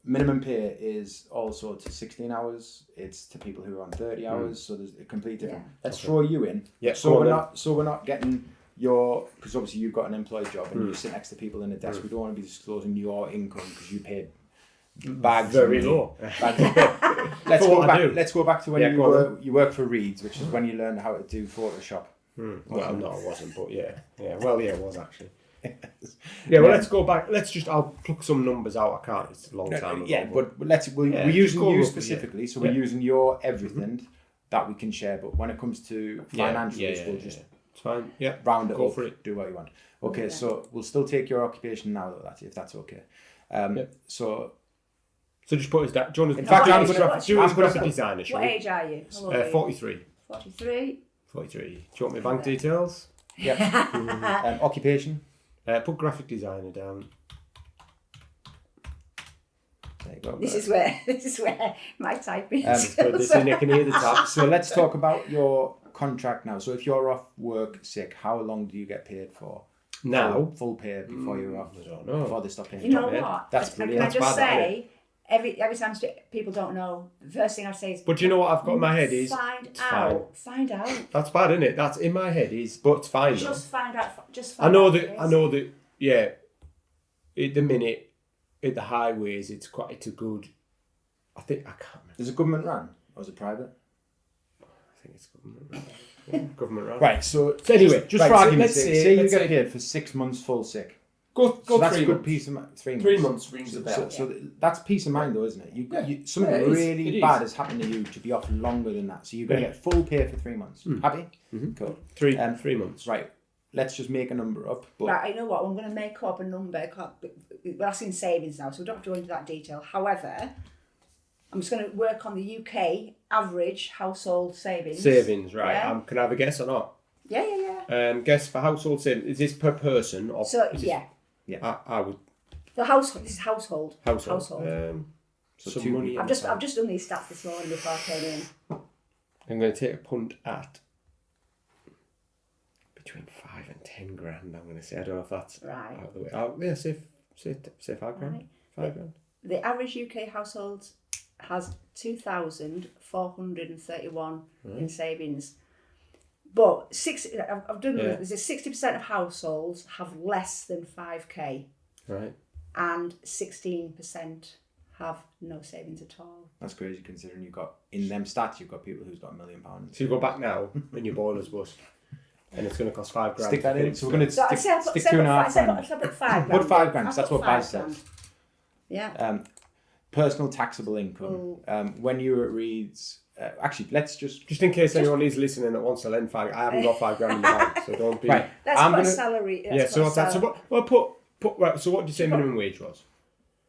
minimum pay is also to 16 hours. It's to people who are on 30 hours. So there's a complete different. Let's throw you in. Yeah. So we're not getting your, because obviously you've got an employed job and you sit next to people in a desk. We don't want to be disclosing your income because you paid bags very low. Let's go back to when you worked for Reeds, which is when you learned how to do Photoshop. Well, no, it wasn't, but yeah. Well, yeah, it was actually. Yeah, well, let's go back. I'll pluck some numbers out. I can't. It's a long time ago. Yeah, but we're using you specifically, so we're using your everything that we can share. But when it comes to financials, we'll just it's fine. Yeah, round it go up, for it. Do what you want. Okay, so we'll still take your occupation now, though, if that's okay. So just put us down. Do you want to? In fact, I'm going to graphic designer. What age are you? 43. 43. 43. Do you want my bank details? Yeah. Occupation. Put graphic designer down. There you go. This is where my typing is. They can hear the tap. So let's talk about your contract now. So if you're off work sick, how long do you get paid for? Now? Full pay before you're off. I don't know. Before they stop paying. You know what? That's brilliant. Can I just say, every time people don't know, the first thing I say is... But you know what I've got in my head is... Find out. That's bad, isn't it? That's in my head is... But it's fine. Just find out. I know that, yeah, at the minute, at the highways, it's a good... I can't remember. Is it government run or is it private? I think it's government run. Yeah, government run. Right, so anyway, just for argument's sake, say you get paid for 6 months full sick. Go so that's 3 a good months. piece of mind. 3 months. 3 months rings a bell. So that's peace of mind, though, isn't it? Something really bad has happened to you to be off longer than that. So you're going to get full pay for 3 months. Happy? Mm-hmm. Cool. 3 months. Right. Let's just make a number up. But right, you know what? I'm going to make up a number. We're asking savings now, so we don't have to go into that detail. However, I'm just going to work on the UK average household savings. Savings, right. Yeah? Can I have a guess or not? Yeah. Guess for household savings. Is this per person? Or yeah. I would. The household. This is household. Household. So some money. I've just done these stats this morning before I came in. I'm going to take a punt at between 5 and 10 grand. I'm going to say. I don't know if that's right. Out of the way. Say 5 grand. Right. 5 grand. The average UK household has 2,431 in savings. But I've done this. 60% of households have less than 5k, right? And 16% have no savings at all. That's crazy considering you've got in them stats you've got people who's got £1 million. So you go back now and your boiler's bust, and it's going to cost 5 grand. Stick that in. So we're going to stick 2.5 grand. Put 5 grand. Put 5 grand. That's what Baz said. Yeah. Personal taxable income. When you were at Reeds. Actually, let's just in case anyone is listening that wants to lend 5. I haven't got 5 grand in the bank, so don't be. Right. Let's put a salary. So what? Right. So what do you say minimum wage was?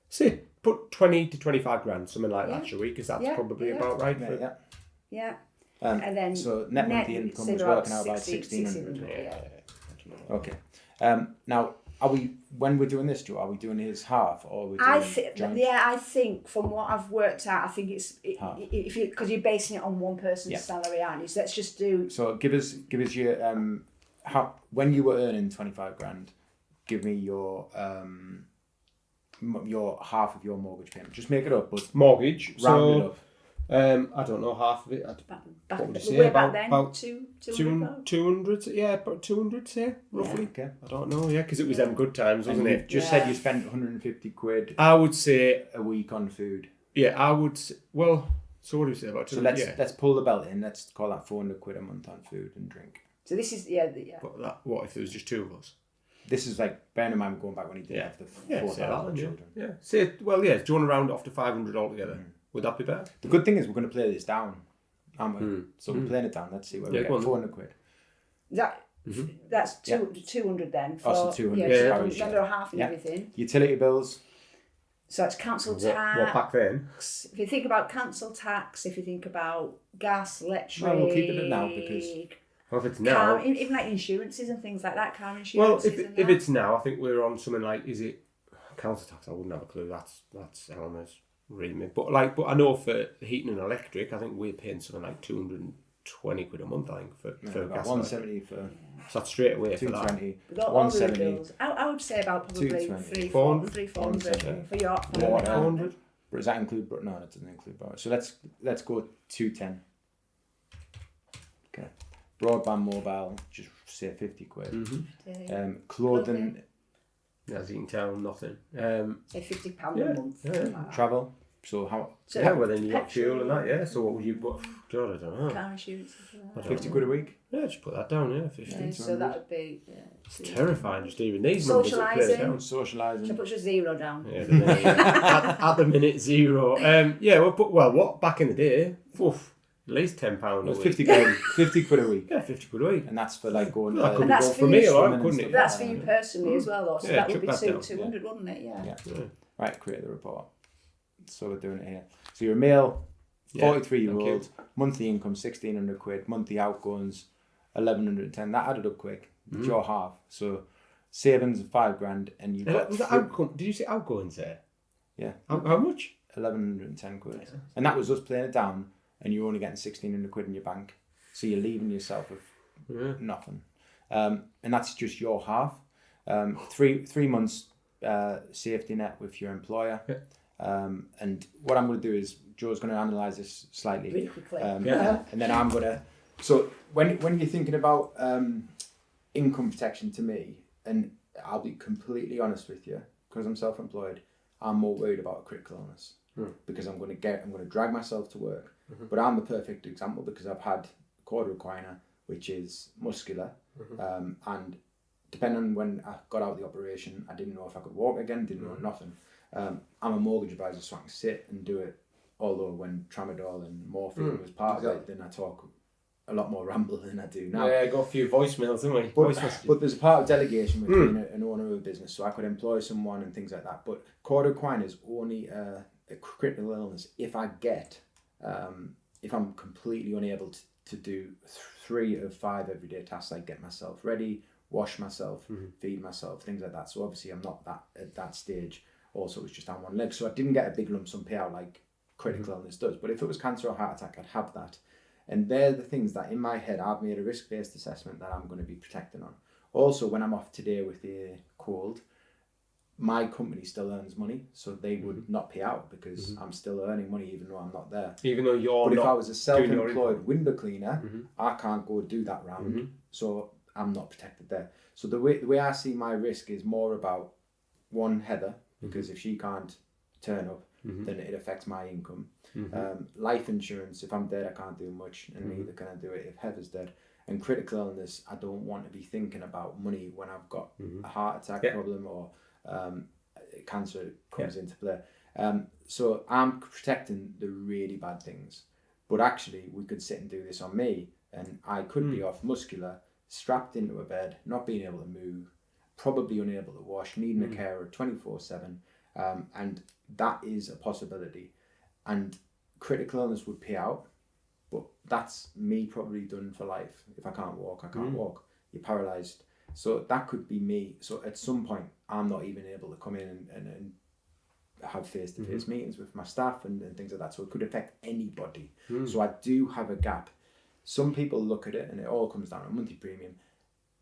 See, put 20 to 25 grand, something like that, shall we? Because that's Yeah, probably yeah. about right. Yeah. And then so net monthly income was working out about 1,600. Yeah. Okay. Now, when we're doing this, Joe, are we doing his half or are we doing joint? I think from what I've worked out, I think it's because you're basing it on one person's salary, aren't you? So let's just do. So give us your when you were earning 25 grand, give me your half of your mortgage payment. Just make it up, but mortgage. Round it up. I don't know half of it. What would you say? Back then, about 200. Yeah, about 200. Say roughly. Yeah. Okay. I don't know. Yeah, because it was them good times, wasn't it? Just said you spent 150 quid. I would say a week on food. Yeah, I would. Well, so what do we say about? So let's pull the belt in. Let's call that 400 quid a month on food and drink. So this is But what if there was just two of us? This is like bearing in mind going back when he did have the 4,000 children. Yeah. Say do you want to round it off to 500 altogether? Would that be better? The good thing is we're going to play this down, aren't we? So we're playing it down. Let's see where we get 400 quid. That's 200 then. So 200. Yeah, under half and everything. Utility bills. So it's council tax. What back then? If you think about council tax, if you think about gas, electric. Well, we'll keep it at now because. Well, if it's now. Even like insurances and things like that, car insurance. Well, if it's now, I think we're on something like, is it council tax? I wouldn't have a clue. That's Eleanor's remit. But I know for heating and electric, I think we're paying something like 220 quid a month. I think for gas. 170 for. So that's straight away for that. 220. 170. I would say about probably 300 for your 400. But does that include? No, that doesn't include. So let's go 210. Okay. Broadband, mobile, just say 50 quid. Clothing. As you can tell, nothing. Say £50 a month. Yeah. Travel. So how? Well then you got fuel and that. Yeah. So what would you? God, I don't know. Car insurance. 50 quid a week. Yeah, just put that down. Yeah, 50. Yeah, so that would be. It's terrifying. Just even these numbers. Socialising. So put your zero down. Yeah. At the minute, zero. What back in the day? At least £10 a week. 50 quid a week. Yeah, 50 quid a week. And that's for like going. And that's for me, couldn't it? That's for you personally as well, though. So that would be 200, down. Wouldn't it? Yeah. Right, create the report. So we're doing it here. So you're a male, 43-year-old, monthly income 1,600 quid, monthly outgoings 1,110. That added up quick. It's your half. So savings of 5 grand, and you got. Did you say outgoings there? Yeah. How much? 1,110 quid. Yeah. And that was us playing it down. And you're only getting 1,600 quid in your bank, so you're leaving yourself with nothing, and that's just your half. 3 months safety net with your employer, and what I'm going to do is Joe's going to analyse this slightly, really quickly, and then I'm going to. So when you're thinking about income protection, to me, and I'll be completely honest with you, because I'm self-employed, I'm more worried about a critical illness because I'm going to drag myself to work. But I'm the perfect example because I've had quad recliner, which is muscular, and depending on when I got out of the operation, I didn't know if I could walk again, didn't know nothing. I'm a mortgage advisor, so I can sit and do it. Although when tramadol and morphine was part of it, then I talk a lot more ramble than I do now. Yeah, I got a few voicemails, didn't we? But there's a part of delegation with being an owner of a business, so I could employ someone and things like that. But quad recliner is only a critical illness if I get. If I'm completely unable to do 3 of 5 everyday tasks, like get myself ready, wash myself, feed myself, things like that. So obviously I'm not at that stage. Also, it's just on one leg. So I didn't get a big lump sum payout like critical illness does. But if it was cancer or heart attack, I'd have that. And they're the things that in my head, I've made a risk-based assessment that I'm going to be protecting on. Also, when I'm off today with the cold, my company still earns money, so they would not pay out because I'm still earning money even though I'm not there. Even though you're But not if I was a self-employed window cleaner, I can't go do that round, so I'm not protected there. So the way I see my risk is more about one, Heather, because if she can't turn up, then it affects my income. Life insurance, if I'm dead, I can't do much, and neither can I do it if Heather's dead. And critical illness, I don't want to be thinking about money when I've got a heart attack problem or cancer comes into play. So I'm protecting the really bad things. But actually, we could sit and do this on me, and I could be off muscular, strapped into a bed, not being able to move, probably unable to wash, needing a carer 24/7. And that is a possibility. And critical illness would pay out, but that's me probably done for life. If I can't walk, I can't walk. You're paralysed. So that could be me. So at some point, I'm not even able to come in and have face-to-face meetings with my staff and things like that. So it could affect anybody. So I do have a gap. Some people look at it and it all comes down to a monthly premium.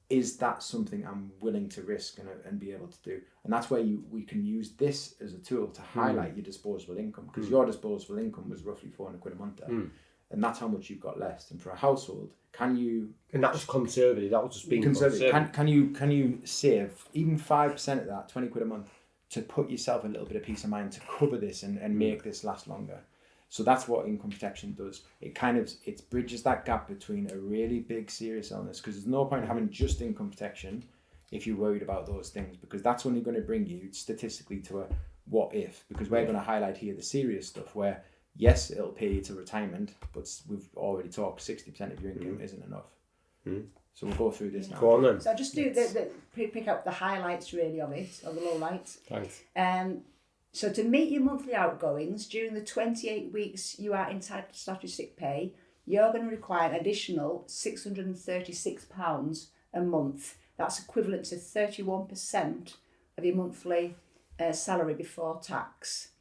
Is that something I'm willing to risk and be able to do? And that's where we can use this as a tool to highlight your disposable income, because your disposable income was roughly 400 quid a month there. And that's how much you've got left. And for a household, can you... And that was conservative. That was just being conservative. Can you save even 5% of that, 20 quid a month, to put yourself a little bit of peace of mind to cover this and make this last longer? So that's what income protection does. It bridges that gap between a really big serious illness, because there's no point having just income protection if you're worried about those things, because that's only going to bring you statistically to a what if, because we're going to highlight here the serious stuff where, yes, it'll pay you to retirement, but we've already talked 60% of your income isn't enough. So we'll go through this now. Go on then. So I'll just do pick up the highlights really of it, or the lowlights. Thanks. So to meet your monthly outgoings during the 28 weeks you are entitled to statutory sick pay, you're going to require an additional £636 a month. That's equivalent to 31% of your monthly salary before tax.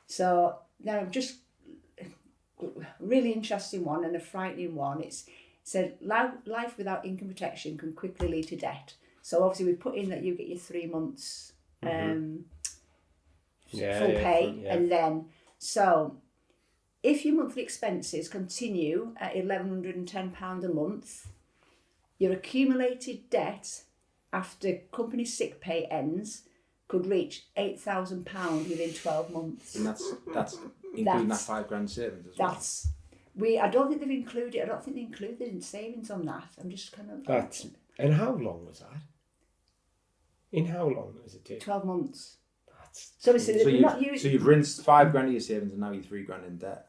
So now just a really interesting one and a frightening one. It said life without income protection can quickly lead to debt. So obviously we've put in that you get your 3 months full pay, and then so if your monthly expenses continue at £1,110 a month, your accumulated debt after company sick pay ends could reach £8,000 within 12 months. And that's including that £5,000 savings as well. I don't think they included in savings on that. I'm just kind of... And how long was that? In how long was it? 12 months. So you've rinsed £5,000 of your savings and now you're £3,000 in debt.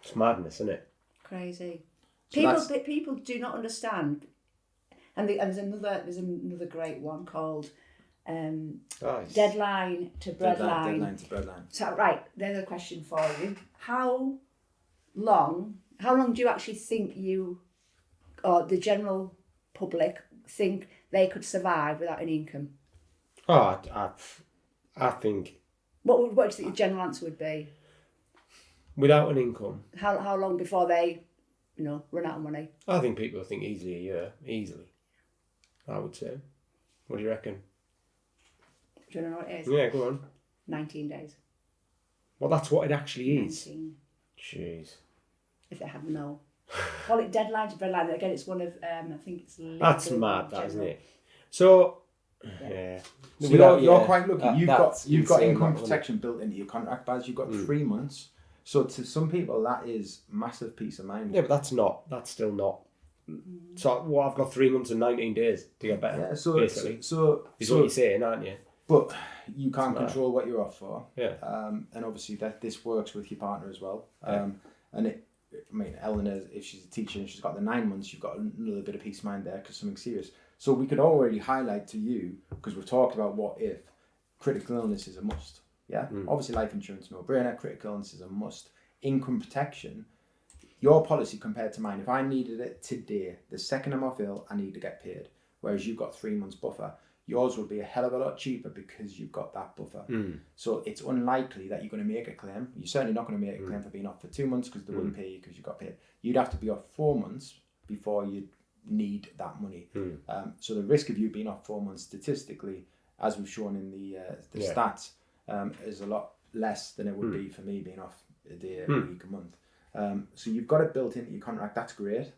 It's madness, isn't it? Crazy. People do not understand. And there's another great one called Deadline to Breadline. Deadline to Breadline. So right, there's a question for you. How long do you actually think you, or the general public, think they could survive without an income? Oh, I think... What do you think the general answer would be? Without an income? How long before they, run out of money? I think people think easily a year. Easily. I would say. What do you reckon? Do you know what it is? Yeah, go on. 19 days. Well, that's what it actually is. 19. Jeez. If they have no. Call it Deadline to Breadline. Again, it's one of, I think it's... That's mad, that, isn't it? So... Yeah. So you're quite lucky. You've got income protection built into your contract, Baz. You've got 3 months. So to some people, that is massive peace of mind. Yeah, but that's still not. So I've got 3 months and 19 days to get better. Yeah, basically. So what you're saying, aren't you? But you can't control what you're off for. Yeah. And obviously this works with your partner as well. Yeah. Eleanor, if she's a teacher and she's got the 9 months, you've got another bit of peace of mind there because something serious. So we could already highlight to you, because we've talked about what if, critical illness is a must. Yeah. Obviously, life insurance, no brainer. Critical illness is a must. Income protection, your policy compared to mine. If I needed it today, the second I'm off ill, I need to get paid. Whereas you've got 3 months buffer. Yours will be a hell of a lot cheaper because you've got that buffer. So it's unlikely that you're going to make a claim. You're certainly not going to make a claim for being off for 2 months because they wouldn't pay you because you got paid. You'd have to be off 4 months before you'd need that money. So the risk of you being off 4 months statistically, as we've shown in the stats, is a lot less than it would be for me being off a day, a week, a month. So you've got it built into your contract. That's great.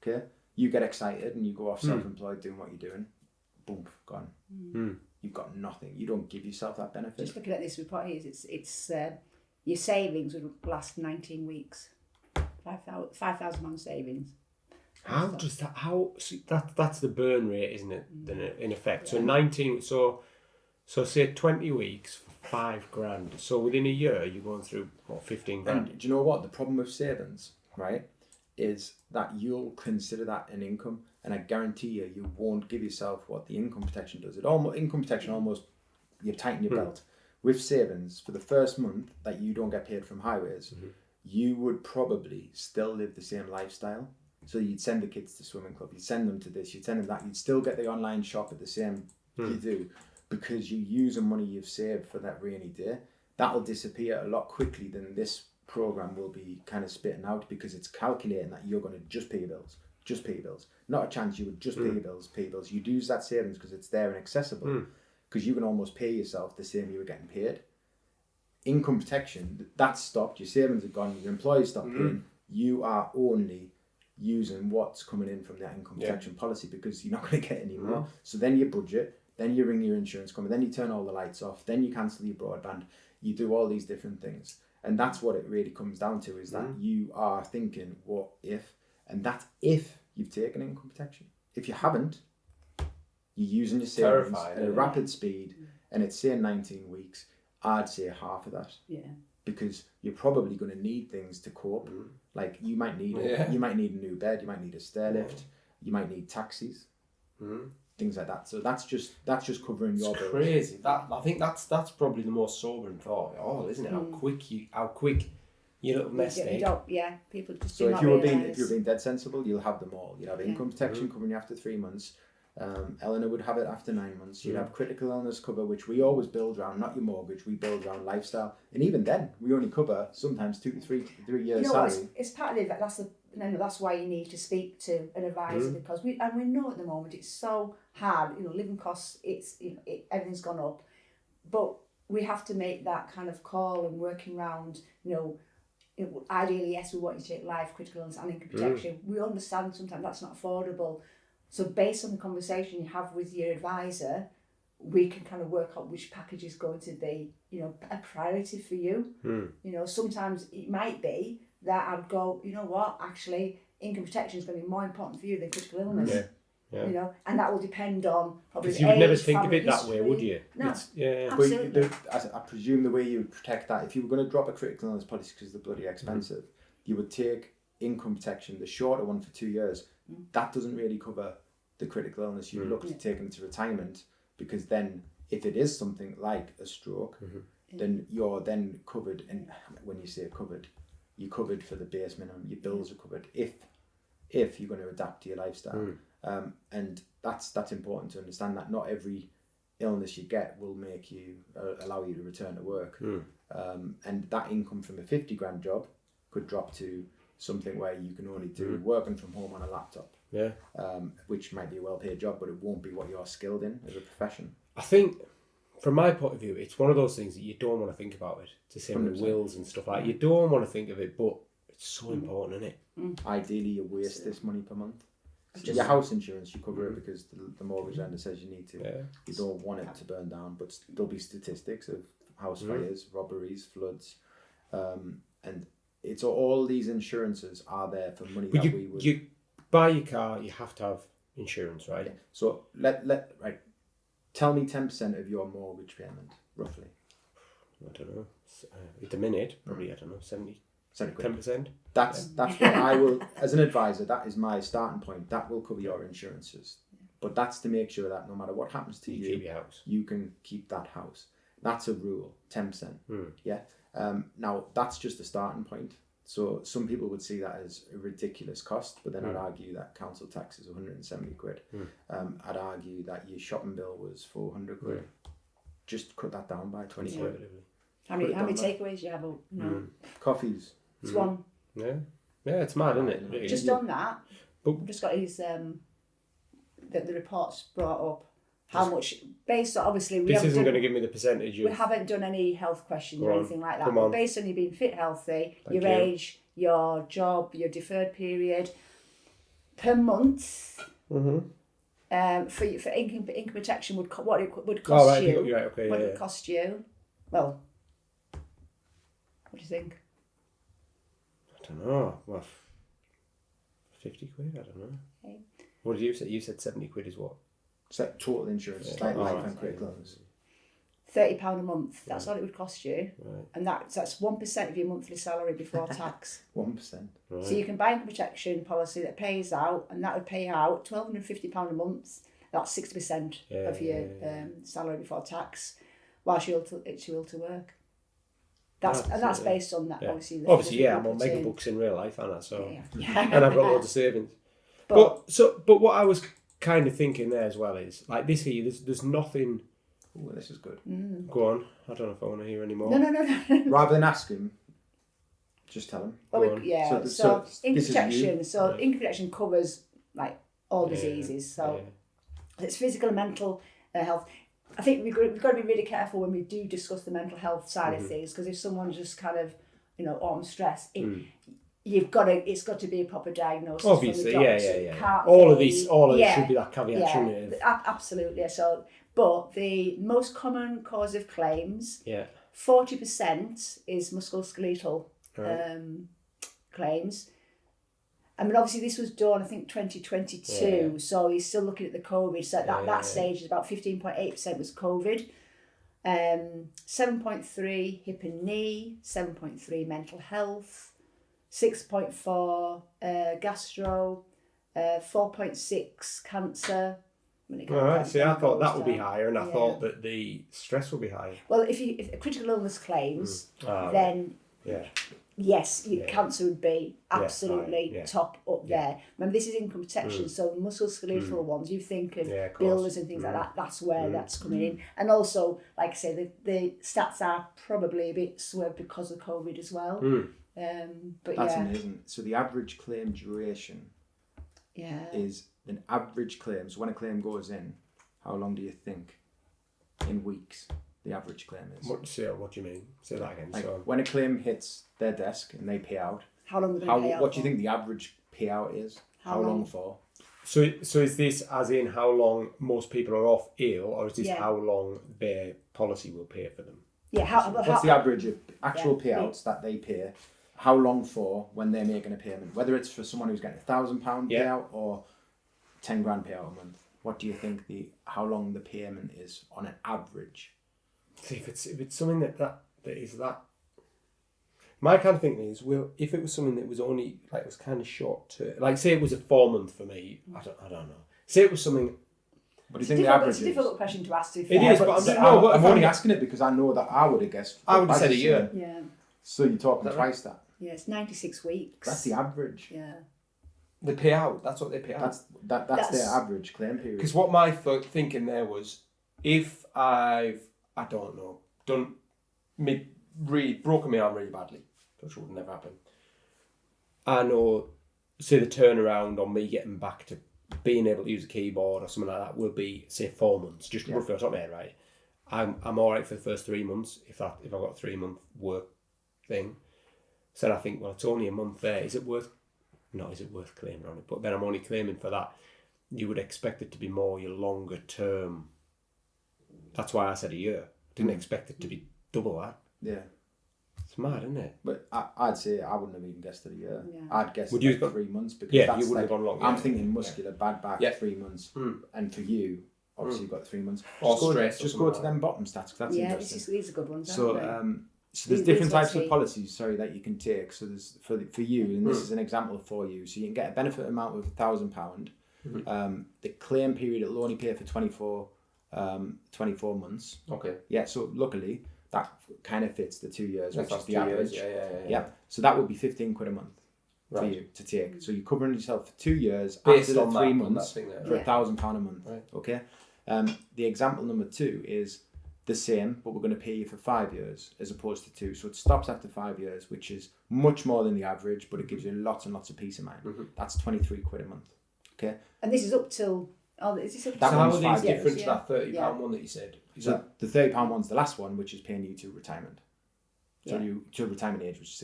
Okay, you get excited and you go off self-employed doing what you're doing. Boom, gone. You've got nothing. You don't give yourself that benefit. Just looking at this report here, it's your savings would last 19 weeks. £5,000 savings. How does that? That's the burn rate, isn't it? Then in effect, so 19. So say 20 weeks for £5,000. So within a year, you're going through what, 15 grand. And do you know what the problem with savings, right, is that you'll consider that an income, and I guarantee you won't give yourself what the income protection does. Income protection almost you've tightened your belt. With savings, for the first month that you don't get paid from highways, you would probably still live the same lifestyle. So you'd send the kids to swimming club, you'd send them to this, you'd send them that, you'd still get the online shop at the same you do, because you use the money you've saved for that rainy day. That'll disappear a lot quickly than this program will be kind of spitting out, because it's calculating that you're going to just pay your bills. Just pay your bills. Not a chance you would just pay your bills, pay your bills. You'd use that savings because it's there and accessible, because you can almost pay yourself the same you were getting paid. Income protection, that's stopped. Your savings are gone. Your employees stopped paying. You are only using what's coming in from that income protection policy, because you're not going to get any more. So then you budget, then you ring your insurance company, then you turn all the lights off, then you cancel your broadband. You do all these different things. And that's what it really comes down to, is that you are thinking, what if? And that's if you've taken income protection. If you haven't, you're using your savings at a rapid speed, and it's saying 19 weeks. I'd say half of that. Yeah. Because you're probably going to need things to cope. Like you might need you might need a new bed, you might need a stair lift, you might need taxis, things like that. So that's just covering your bills. Crazy. I think that's probably the most sobering thought of it all, isn't it? How quick your little nest egg. People just so do if you're being dead sensible, you'll have them all. You'll have income protection covering you after 3 months. Eleanor would have it after 9 months. You'd have critical illness cover, which we always build around, not your mortgage. We build around lifestyle, and even then, we only cover sometimes 2 to 3 years salary. It's partly that. That's why you need to speak to an advisor, because we know at the moment it's so hard. Living costs, everything's gone up, but we have to make that kind of call and working around. Ideally, yes, we want you to take life, critical illness, and income protection. We understand sometimes that's not affordable. So based on the conversation you have with your advisor, we can kind of work out which package is going to be, a priority for you. Sometimes it might be that I'd go, actually, income protection is going to be more important for you than critical illness. And that will depend on probably because you would never think of it that way, would you? No, absolutely. I presume the way you would protect that, if you were going to drop a critical illness policy because they're bloody expensive, you would take income protection, the shorter one for 2 years. That doesn't really cover the critical illness. You look to take them to retirement, because then if it is something like a stroke, then you're then covered. And when you say covered, you're covered for the base minimum. Your bills are covered if you're going to adapt to your lifestyle. And that's important to understand, that not every illness you get will make you allow you to return to work. And that income from a 50 grand job could drop to something where you can only do working from home on a laptop, which might be a well-paid job, but it won't be what you're skilled in as a profession. I think, from my point of view, it's one of those things that you don't want to think about it. It's the same with wills and stuff like that. You don't want to think of it, but it's so important, isn't it? Ideally, you waste this money per month. Your house insurance, you cover it because the mortgage lender says you need to. You don't want it to burn down, but there'll be statistics of house fires, robberies, floods, and it's all these insurances are there for money but that we would. You buy your car, you have to have insurance, right? So tell me 10% of your mortgage payment, roughly. I don't know. At the minute, probably 70 quid. 10%. That's what I will, as an advisor, that is my starting point. That will cover your insurances. But that's to make sure that no matter what happens to you, keep your house. You can keep that house. That's a rule, 10%. Yeah. Now, that's just a starting point. So some people would see that as a ridiculous cost, but then I'd argue that council tax is 170 quid. I'd argue that your shopping bill was 400 quid. Just cut that down by 20 quid. How many takeaways you have? Coffees. It's one. Yeah, it's mad, isn't it? Really? Just on that, I've just got his the reports brought up how much, based on, obviously this isn't going to give me the percentage. We haven't done any health questions or anything like that. But based on you being fit, healthy, your age, your job, your deferred period, per month, for income protection what it would cost you. What it would cost you. Well, what do you think? I don't know. Well, 50 quid? I don't know. Okay. What did you say? You said 70 quid is what? It's like total insurance, like life and critical illness. £30 a month. That's all it would cost you, and that's 1% of your monthly salary before tax. 1%. Right. So you can buy a protection policy that pays out, and that would pay out £1,250 a month. That's 60% of your salary before tax. whilst you're ill to work. That's based on that, obviously. Obviously, I'm on mega books in real life, aren't I? So, yeah. And I've got loads of savings. But what I was kind of thinking there as well is, like this here, there's nothing... Oh, this is good. Go on. I don't know if I want to hear any more. No. Rather than ask him, just tell him. Well, so income protection. So income protection covers like all diseases. So it's physical and mental health. I think we've got to be really careful when we do discuss the mental health side of things, because if someone's just kind of, on stress, it's got to be a proper diagnosis. Obviously, from the doctor. All of it should be that caveat, shouldn't it? Absolutely. So, but the most common cause of claims, 40% is musculoskeletal claims. I mean, obviously, this was done, I think, 2022, so you're still looking at the COVID. So at that stage, is about 15.8% was COVID, 7.3 hip and knee, 7.3 mental health, 6.4 gastro, 4.6 cancer. All right, see, I thought that would be higher, and I thought that the stress would be higher. Well, if critical illness claims, then... Yes, cancer would be absolutely top up there. Remember, this is income protection, so musculoskeletal ones, you think of builders and things like that, that's where that's coming in. And also, like I say, the stats are probably a bit swerved because of COVID as well. But that's amazing. So the average claim duration is an average claim. So when a claim goes in, how long do you think in weeks the average claim is? What do you mean? Say that again. Like when a claim hits their desk and they pay out, how long do they pay out? What do you think the average payout is? How long for? So is this as in how long most people are off ill, or is this how long their policy will pay for them? Yeah. What's the average of actual payouts that they pay? How long for when they're making a payment? Whether it's for someone who's getting £1,000 payout or £10,000 payout a month. What do you think how long the payment is on an average? See, if it's something that is that, my kind of thinking is, well, if it was something that was only like it was kind of short term, like say it was a 4 month for me, I don't know. Say it was something. What do you think the average is? It's a difficult question to ask. It is, but I'm only asking it because I know that I would have guessed. I would have said a year. Yeah. So you're talking twice that. Yeah, it's 96 weeks. That's the average. Yeah. They pay out. That's what they pay out. That's their average claim period. Because what my thinking there was, if I don't know, broken my arm really badly, which would never happen. I know, say the turnaround on me getting back to being able to use a keyboard or something like that will be, say, 4 months, just roughly off the top of my head, right? I'm all right for the first 3 months if I've got a 3 month work thing. So I think, well, it's only a month there. Is it worth claiming on it? But then I'm only claiming for that. You would expect it to be more your longer term. That's why I said a year. Didn't expect it to be double that. Yeah. It's mad, isn't it? But I'd say I wouldn't have even guessed it a year. Yeah. I'd guess would 3 months because you that's wouldn't have gone long. I'm thinking muscular, bad back, 3 months. And for you, obviously you've got 3 months. Or stress. Just go to them bottom stats because that's interesting. These are good ones. So there's different types of policies, that you can take. So there's for you, and this is an example for you. So you can get a benefit amount of £1,000. The claim period will only pay for 24 months. Okay. Yeah. So luckily that kind of fits the 2 years, which is the average. Yeah. So that would be £15 a month for you to take. So you're covering yourself for 2 years based after on the 3 months for £1,000 a month. Right. Okay. The example number 2 is the same, but we're going to pay you for 5 years as opposed to 2. So it stops after 5 years, which is much more than the average, but it gives you lots and lots of peace of mind. That's £23 a month. Okay. And this is up till. Is this up that so one's how are these different to that £30 one that you said? So the £30 one's the last one, which is paying you to retirement. So you to retirement age, which is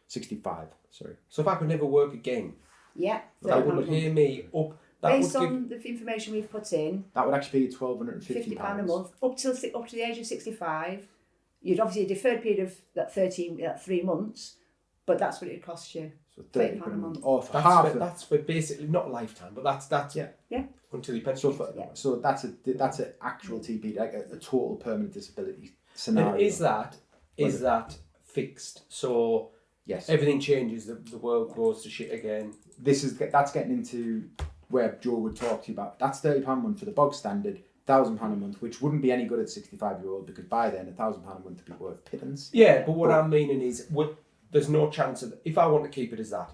65. Sorry. So if I could never work again, that would pay me up. Based on the information we've put in, that would actually be £1,250 £50 a month up to the age of 65. You'd obviously a deferred period of that 3 months, but that's what it costs you. So £30 a month. Or for that's for basically not lifetime, but that's until you pension. So that's an actual TP, like a total permanent disability scenario. And is that fixed? So yes, everything changes. The world goes to shit again. That's getting into where Joe would talk to you about. That's £30 a month for the bog standard. £1,000 a month, which wouldn't be any good at 65-year-old, because by then £1,000 a month would be worth pittance. Yeah, but what I'm meaning is, there's no chance of, if I want to keep it as that,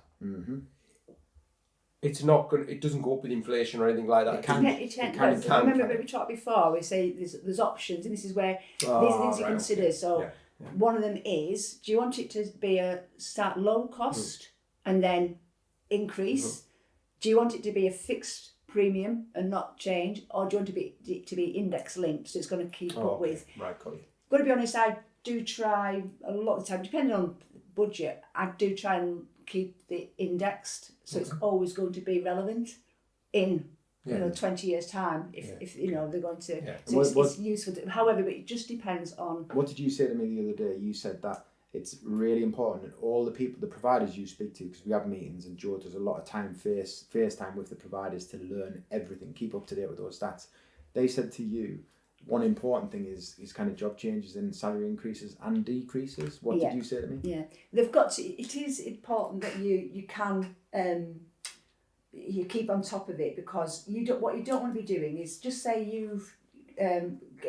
it's not going. It doesn't go up with inflation or anything like that. It can. Remember we talked before. We say there's options, and this is where these are things you consider. Okay. So one of them is: do you want it to be start low cost and then increase? Do you want it to be a fixed premium and not change, or do you want it to be index linked, so it's going to keep up with? Right, got you. Got to be honest, I do try a lot of the time, depending on budget. I do try and keep the indexed, so it's always going to be relevant in 20 years time if they're going to. So it's useful. However, but it just depends on. What did you say to me the other day? You said that it's really important that all the people, the providers you speak to, because we have meetings and Joe does a lot of time FaceTime with the providers to learn everything, keep up to date with those stats. They said to you, one important thing is kind of job changes and salary increases and decreases. What did you say to me? Yeah, they've got to. It is important that you can you keep on top of it, because what you don't want to be doing is, just say you've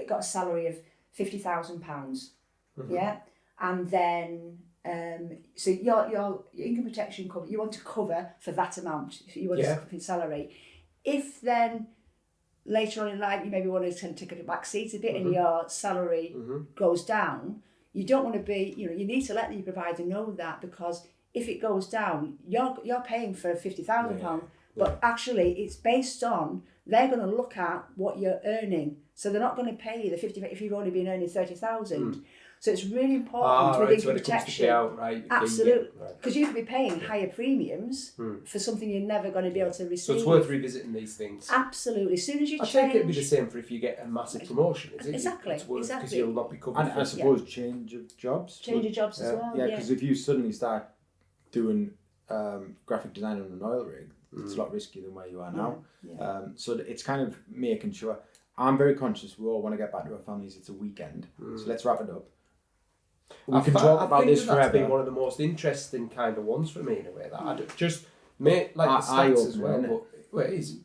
got a salary of £50,000, and then so your income protection cover, you want to cover for that amount. If you want to cover your salary, if then later on in life you maybe want to take a back seat a bit and your salary goes down, you don't want to be, you need to let your provider know that, because if it goes down, you're paying for £50,000, but actually it's based on, they're going to look at what you're earning, so they're not going to pay you the 50 if you've only been earning 30,000. So it's really important with income protection. Absolutely, because you could be paying higher premiums for something you're never going to be able to receive. So it's worth revisiting these things. Absolutely. As soon as you change, I think it'd be the same for if you get a massive promotion, is it? Exactly. It's worth, because you'll not be covered. And I suppose change of jobs. Change of jobs as well. Yeah, because if you suddenly start doing graphic design on an oil rig, it's a lot riskier than where you are now. So it's kind of making sure. I'm very conscious we all want to get back to our families. It's a weekend, so let's wrap it up. We can talk about this forever. That's been one of the most interesting kind of ones for me in a way. That I just make like the stats as well. But it is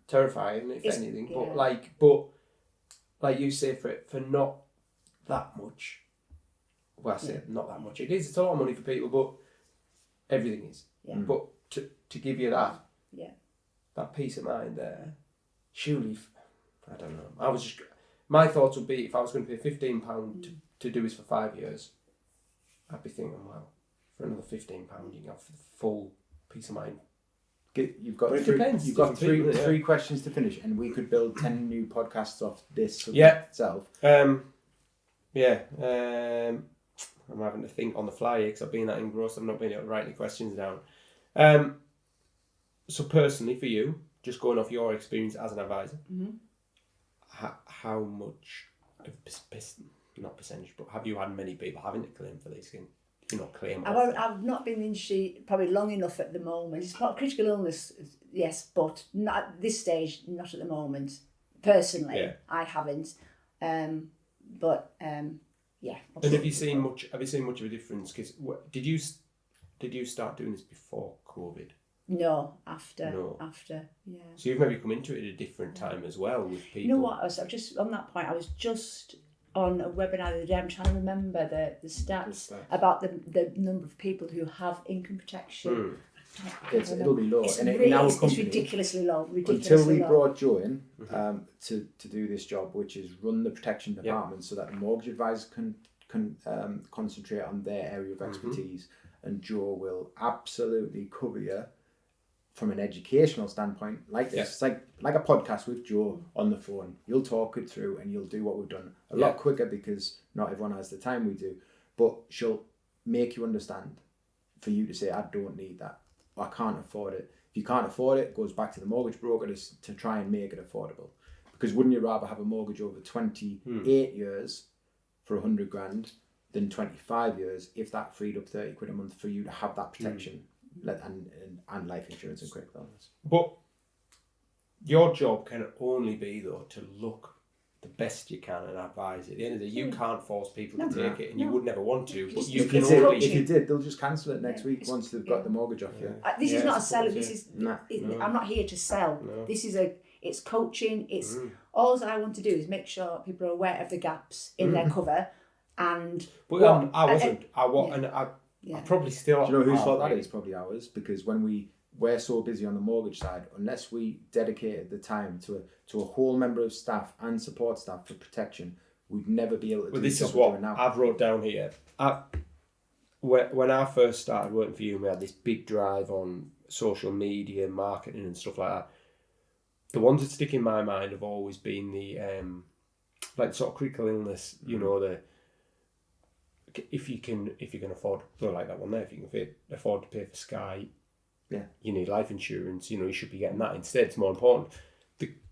terrifying if anything. Yeah. But like you say, for not that much. Well, I say not that much. It is. It's a lot of money for people, but everything is. Yeah. But to give you that, that peace of mind there, surely, I don't know. My thoughts would be, if I was going to pay £15 to do this for 5 years, I'd be thinking, well, for another £15 you can have full peace of mind. You've got three questions to finish, and we could build 10 new podcasts off this itself. I'm having to think on the fly here because I've been that engrossed. I've not been able to write any questions down. So personally, for you, just going off your experience as an advisor, how much of not percentage, but have you had many people having to claim for these things? Do you not claim? I've not been in the industry probably long enough at the moment. It's part critical illness, yes, but not at this stage. Not at the moment. Personally, I haven't. And have you seen much? Have you seen much of a difference? Because did you start doing this before COVID? No, after. Yeah. So you've maybe come into it at a different time as well with people. You know what? I'm just on that point. I was just on a webinar the other day. I'm trying to remember the stats about the number of people who have income protection. It'll be low. It's ridiculously low. Until we brought Joe in to do this job, which is run the protection department, so that the mortgage advisors can concentrate on their area of expertise, and Joe will absolutely cover you from an educational standpoint, like this. It's like a podcast with Joe on the phone. You'll talk it through and you'll do what we've done a lot quicker, because not everyone has the time we do. But she'll make you understand, for you to say, I don't need that, or I can't afford it. If you can't afford it, it goes back to the mortgage broker to try and make it affordable. Because wouldn't you rather have a mortgage over 28 years for 100 grand than 25 years, if that freed up 30 quid a month for you to have that protection and life insurance and critical illness? But your job can only be, though, to look the best you can and advise. At the end of the day, you can't force people to take it, and you would never want to. But you can only. If you did, they'll just cancel it next week once they've got the mortgage off you. This is not a seller. This is. I'm not here to sell. No. This is it's coaching, it's all I want to do is make sure people are aware of the gaps in their cover and But I wasn't. I probably still. Do you know whose fault that is? Probably ours, because when we're so busy on the mortgage side, unless we dedicated the time to a whole member of staff and support staff for protection, we'd never be able to do this is what I've wrote down here. When I first started working for you, we had this big drive on social media, marketing and stuff like that. The ones that stick in my mind have always been the like sort of critical illness, you know, the if you can afford, like that one there, if you can afford to pay for Sky, you need life insurance, you know, you should be getting that instead. It's more important.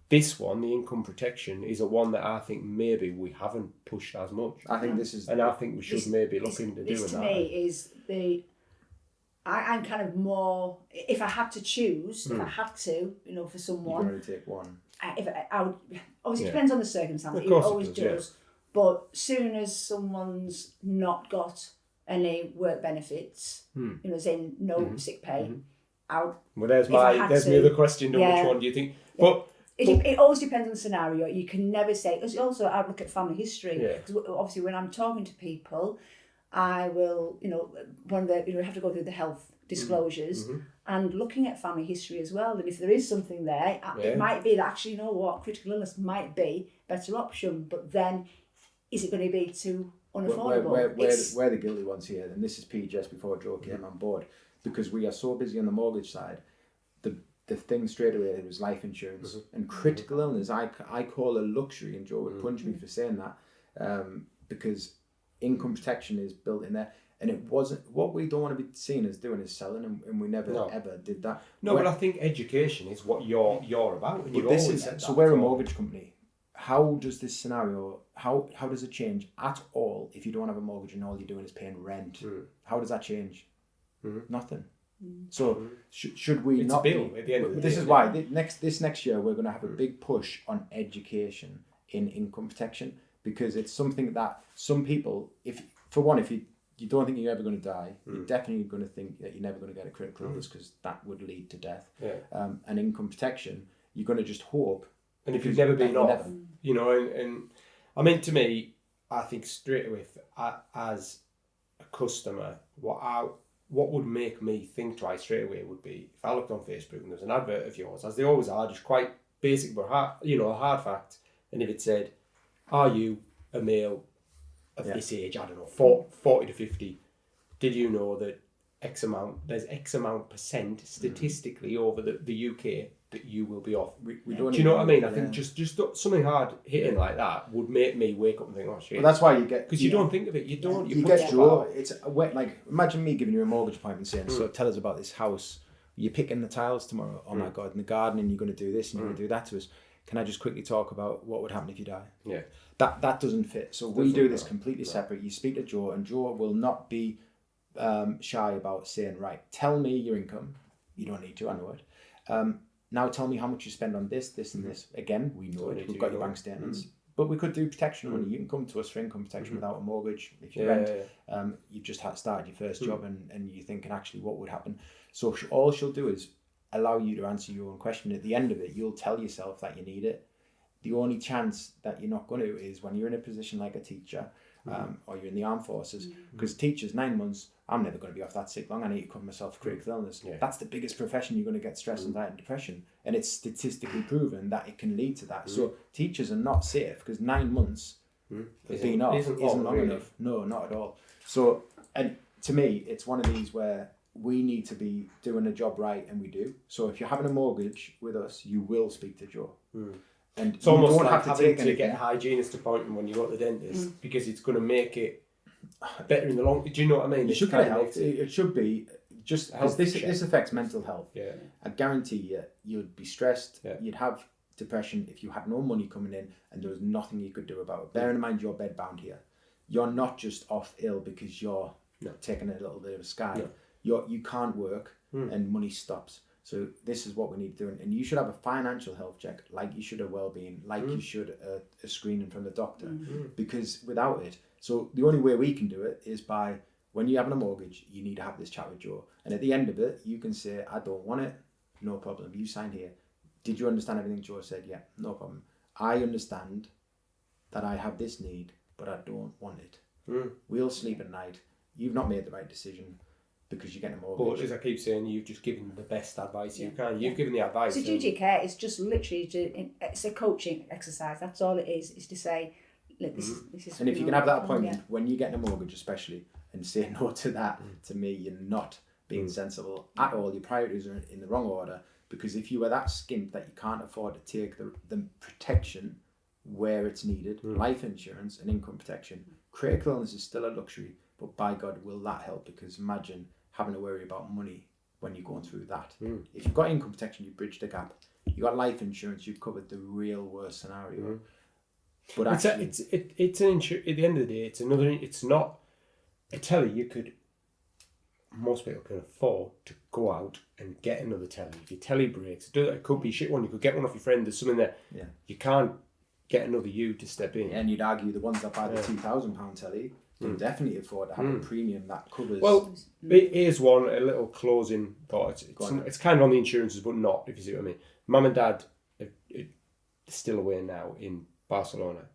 This one, the income protection, is a one that I think maybe we haven't pushed as much. I think this is... And I think we should maybe look into doing that. This to me is I'm kind of more... If I had to choose, if I had to, you know, for someone... You're going to take one. I would... Obviously, it depends on the circumstance. Of course it always does. Yeah. But soon as someone's not got any work benefits, you know, saying no sick pay, I would... Well, there's my other question. Which one do you think? Yeah. But it always depends on the scenario. You can never say. Also, I look at family history. Yeah. Because obviously, when I'm talking to people, I will, you know, have to go through the health disclosures and looking at family history as well. And if there is something there, it might be that actually, you know what, critical illness might be a better option. But then, is it going to be too unaffordable? We're the guilty ones here, and this is P just before Joe came on board, because we are so busy on the mortgage side. The thing straight away was life insurance and critical illness. I call a luxury, and Joe would punch me for saying that, because income protection is built in there, and it wasn't what we don't want to be seen as doing is selling, and we never ever did that. No, but I think education is what you're about, and we're a mortgage company. How does this scenario? How does it change at all if you don't have a mortgage and all you're doing is paying rent? How does that change? Nothing. So should we not? It's a bill at the end of the day. This is why this next year we're going to have a big push on education in income protection, because it's something that some people, if you don't think you're ever going to die, you're definitely going to think that you're never going to get a critical illness, because that would lead to death. And income protection, you're going to just hope. And if you've never been off, you know, and I mean, to me, I think straight away as a customer, what would make me think twice straight away would be if I looked on Facebook and there's an advert of yours, as they always are, just quite basic but hard, you know, a hard fact. And if it said, "Are you a male of this age? I don't know, 40 to 50. Did you know that there's X amount percent statistically over the UK that you will be off?" We don't. Do you know what I mean? I think just something hard hitting like that would make me wake up and think, "Oh shit!" Well, that's why you get, because you don't think of it. You don't. You get Joe. It's like, imagine me giving you a mortgage appointment saying, "So tell us about this house. You're picking the tiles tomorrow. Oh my god, in the garden, and you're going to do this and you're going to do that to us. Can I just quickly talk about what would happen if you die?" Yeah. That doesn't fit. So we do this completely separate. You speak to Joe, and Joe will not be shy about saying, "Right, tell me your income." You don't need to. I know it. Now tell me how much you spend on this, and this. Again, we know it. We've got your bank statements. But we could do protection money. You can come to us for income protection without a mortgage. If you rent, you've just started your first job, and you're thinking, actually, what would happen? So all she'll do is allow you to answer your own question. At the end of it, you'll tell yourself that you need it. The only chance that you're not going to is when you're in a position like a teacher, or you're in the armed forces, because teachers, 9 months, I'm never going to be off that sick long. I need to cover myself for critical illness. Yeah. That's the biggest profession. You're going to get stress, anxiety, and depression, and it's statistically proven that it can lead to that. So teachers are not safe, because 9 months of being off isn't long enough. No, not at all. So, and to me, it's one of these where we need to be doing a job right, and we do. So if you're having a mortgage with us, you will speak to Joe. And it's almost like having to get a hygienist appointment when you go to the dentist, because it's going to make it better in the long. Do you know what I mean? You should get help. It should be just because this affects mental health. Yeah. I guarantee you'd be stressed. Yeah. You'd have depression if you had no money coming in and there was nothing you could do about it. Bearing in mind you're bedbound here, you're not just off ill because you're taking a little bit of a sky. No. You can't work and money stops. So this is what we need to do, and you should have a financial health check, like you should a well-being, like you should a screening from the doctor, because without it, so the only way we can do it is by, when you're having a mortgage, you need to have this chat with Joe, and at the end of it, you can say, "I don't want it, no problem, you sign here, did you understand everything Joe said? Yeah, no problem. I understand that I have this need, but I don't want it. We'll sleep at night. You've not made the right decision because you're getting a mortgage. But as I keep saying, you've just given the best advice you can. You've given the advice. So duty of care is just literally it's a coaching exercise. That's all it is to say, look, this is. And if you can have that appointment when you're getting a mortgage, especially, and say no to that, to me, you're not being sensible at all. Your priorities are in the wrong order, because if you are that skint that you can't afford to take the protection where it's needed, life insurance and income protection, critical illness is still a luxury, but by God, will that help? Because imagine having to worry about money when you're going through that. If you've got income protection, you bridge the gap. You got life insurance, you've covered the real worst scenario. But actually, it's an insurance. At the end of the day, it's not a telly. Most people can afford to go out and get another telly. If your telly breaks, it could be a shit one. You could get one off your friend. There's something there. Yeah. You can't get another you to step in. And you'd argue the ones that buy the £2,000 telly can definitely afford to have a premium that covers. Well, here's one, a little closing thought. It's kind of on the insurances, but not, if you see what I mean. Mum and Dad are still away now in Barcelona.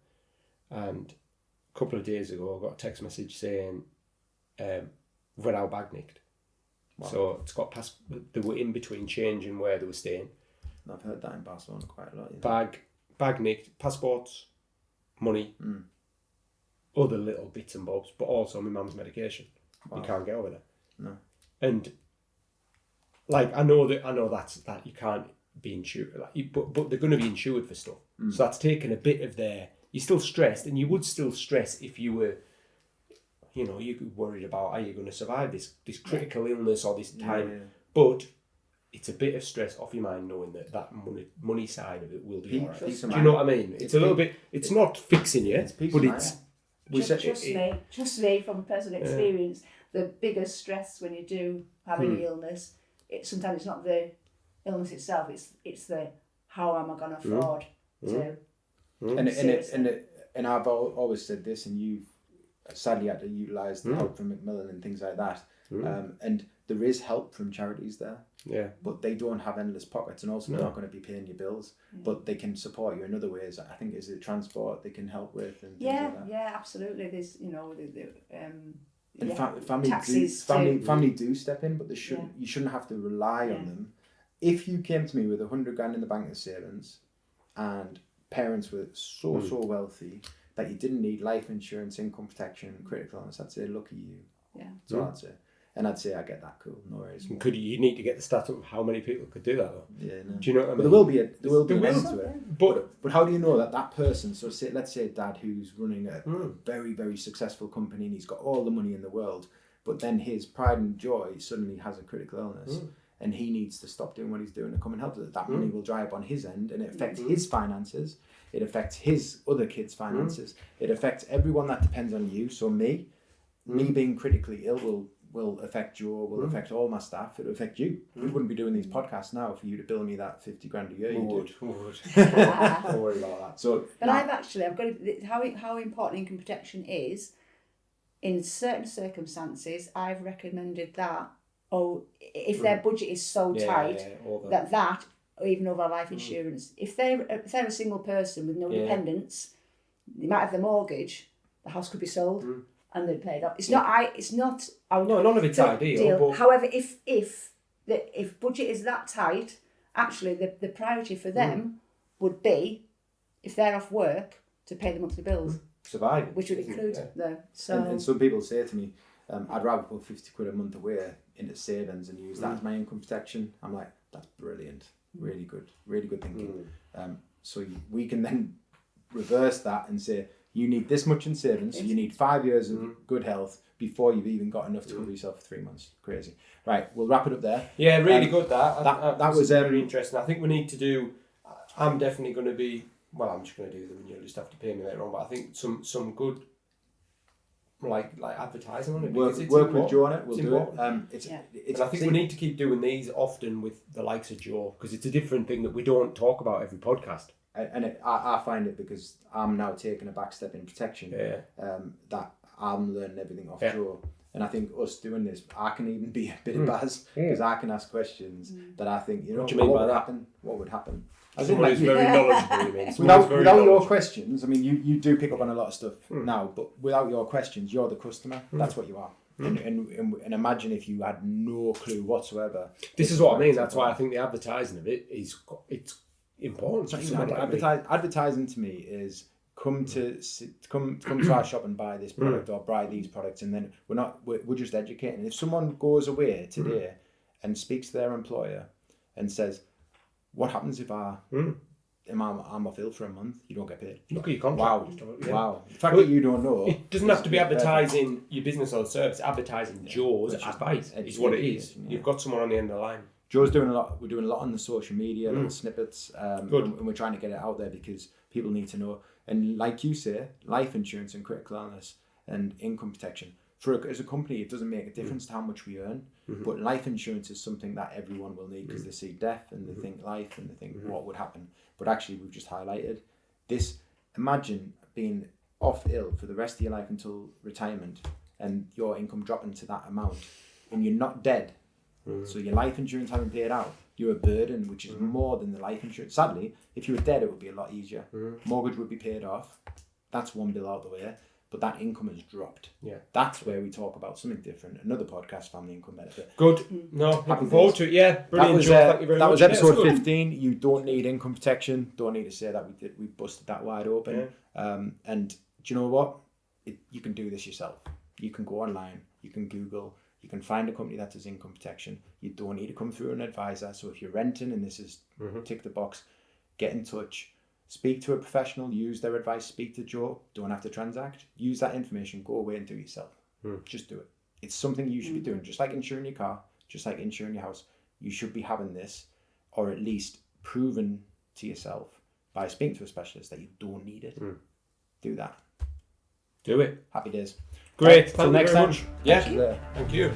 And a couple of days ago, I got a text message saying, we've had our bag nicked. Wow. So it's got they were in between changing where they were staying. I've heard that in Barcelona quite a lot. Yeah. Bag nicked, passports, money, other little bits and bobs, but also my mum's medication. Wow. You can't get over there. No. And like I know that you can't be insured, but they're going to be insured for stuff. So that's taken a bit of their. You're still stressed, and you would still stress if you were. You're worried about are you going to survive this critical illness or this time, but it's a bit of stress off your mind knowing that money side of it will be alright. Do you know what I mean? It's a little bit. It's not fixing you, but it's. Trust me from personal experience. The biggest stress when you do have any illness, sometimes it's not the illness itself. It's the how am I going to afford to. And I've always said this, and you've sadly had to utilise the help from Macmillan and things like that. And there is help from charities there. Yeah. But they don't have endless pockets, and also they're not going to be paying your bills. But they can support you in other ways. I think is it transport they can help with and things like that. Yeah, absolutely. There's family do step in, but you shouldn't have to rely on them. If you came to me with 100 grand in the bank as savings, and parents were so wealthy that you didn't need life insurance, income protection, critical illness, I'd say lucky you. Yeah. That's all I'd say. And I'd say I get that, cool, no worries. You need to get the stat of how many people could do that though? Yeah, no. Do you know what I mean? But there will be an end to it. But how do you know that person? So let's say a dad who's running a very, very successful company and he's got all the money in the world, but then his pride and joy suddenly has a critical illness. And he needs to stop doing what he's doing and come and help with it. That money will dry up on his end, and it affects his finances. It affects his other kids' finances. It affects everyone that depends on you. So me being critically ill will affect Joe, will affect all my staff. It'll affect you. We wouldn't be doing these podcasts now for you to bill me that 50 grand a year. We would. Don't worry about that. So, but I've got how important income protection is. In certain circumstances, I've recommended that. If their budget is so tight that or even over life insurance, if they're a single person with no dependents, they might have the mortgage, the house could be sold and they'd pay it off. It's not. No, none of it's ideal. But however, if budget is that tight, actually the priority for them would be, if they're off work, to pay the monthly bills. Survive. Which would include the. So. And some people say to me, I'd rather put 50 quid a month away into savings and use that as my income protection. I'm like, that's brilliant. Really good thinking. So we can then reverse that and say, you need this much in savings, so you need 5 years of good health before you've even got enough to cover yourself for 3 months. Crazy. Right, we'll wrap it up there. Yeah, really good that. That was very interesting. I think we need to do, I'm definitely going to be, I'm just going to do them and you'll just have to pay me later on, but I think some good like advertising on it. Work with Joe on it. We'll do it. I think we need to keep doing these often with the likes of Joe, because it's a different thing that we don't talk about every podcast. And I find it because I'm now taking a back step in protection. That I'm learning everything off Joe, And I think us doing this, I can even be a bit of Baz because I can ask questions that I think, what do you mean by that? What would happen? Someone who's very knowledgeable, you mean? Without your questions, I mean, you do pick up on a lot of stuff now, but without your questions, you're the customer. That's what you are. And imagine if you had no clue whatsoever. This is what I mean. That's why I think the advertising of it's important. Advertising to me is come to our shop and buy this product or buy these products, and then we're just educating. If someone goes away today and speaks to their employer and says, "What happens if I'm off ill for a month? You don't get paid." Look at your contract. Wow. The fact that you don't know. It doesn't have to be advertising your business or service. Advertising Joe's advice is what it is. Yeah. You've got someone on the end of the line. Joe's doing a lot. We're doing a lot on the social media, little snippets, and we're trying to get it out there because people need to know. And like you say, life insurance and critical illness and income protection. As a company, it doesn't make a difference to how much we earn, but life insurance is something that everyone will need because they see death and they think life and they think what would happen. But actually, we've just highlighted this. Imagine being off ill for the rest of your life until retirement and your income dropping to that amount and you're not dead. So your life insurance having paid out, you're a burden, which is more than the life insurance. Sadly, if you were dead, it would be a lot easier. Mortgage would be paid off. That's one bill out of the way. But that income has dropped. Yeah. That's where we talk about something different. Another podcast, family income benefit. Good. No, looking forward to it. Yeah, brilliant. Thank you very much. That was episode 15. You don't need income protection. Don't need to say that we busted that wide open. Yeah. And do you know what? You can do this yourself. You can go online. You can Google. You can find a company that does income protection. You don't need to come through an advisor. So if you're renting and this is tick the box, get in touch. Speak to a professional, use their advice, speak to Joe, don't have to transact. Use that information, go away and do it yourself. Just do it. It's something you should be doing, just like insuring your car, just like insuring your house. You should be having this, or at least proven to yourself by speaking to a specialist that you don't need it. Do that. Do it. Happy days. Great. Till next time. Yeah. Thank you.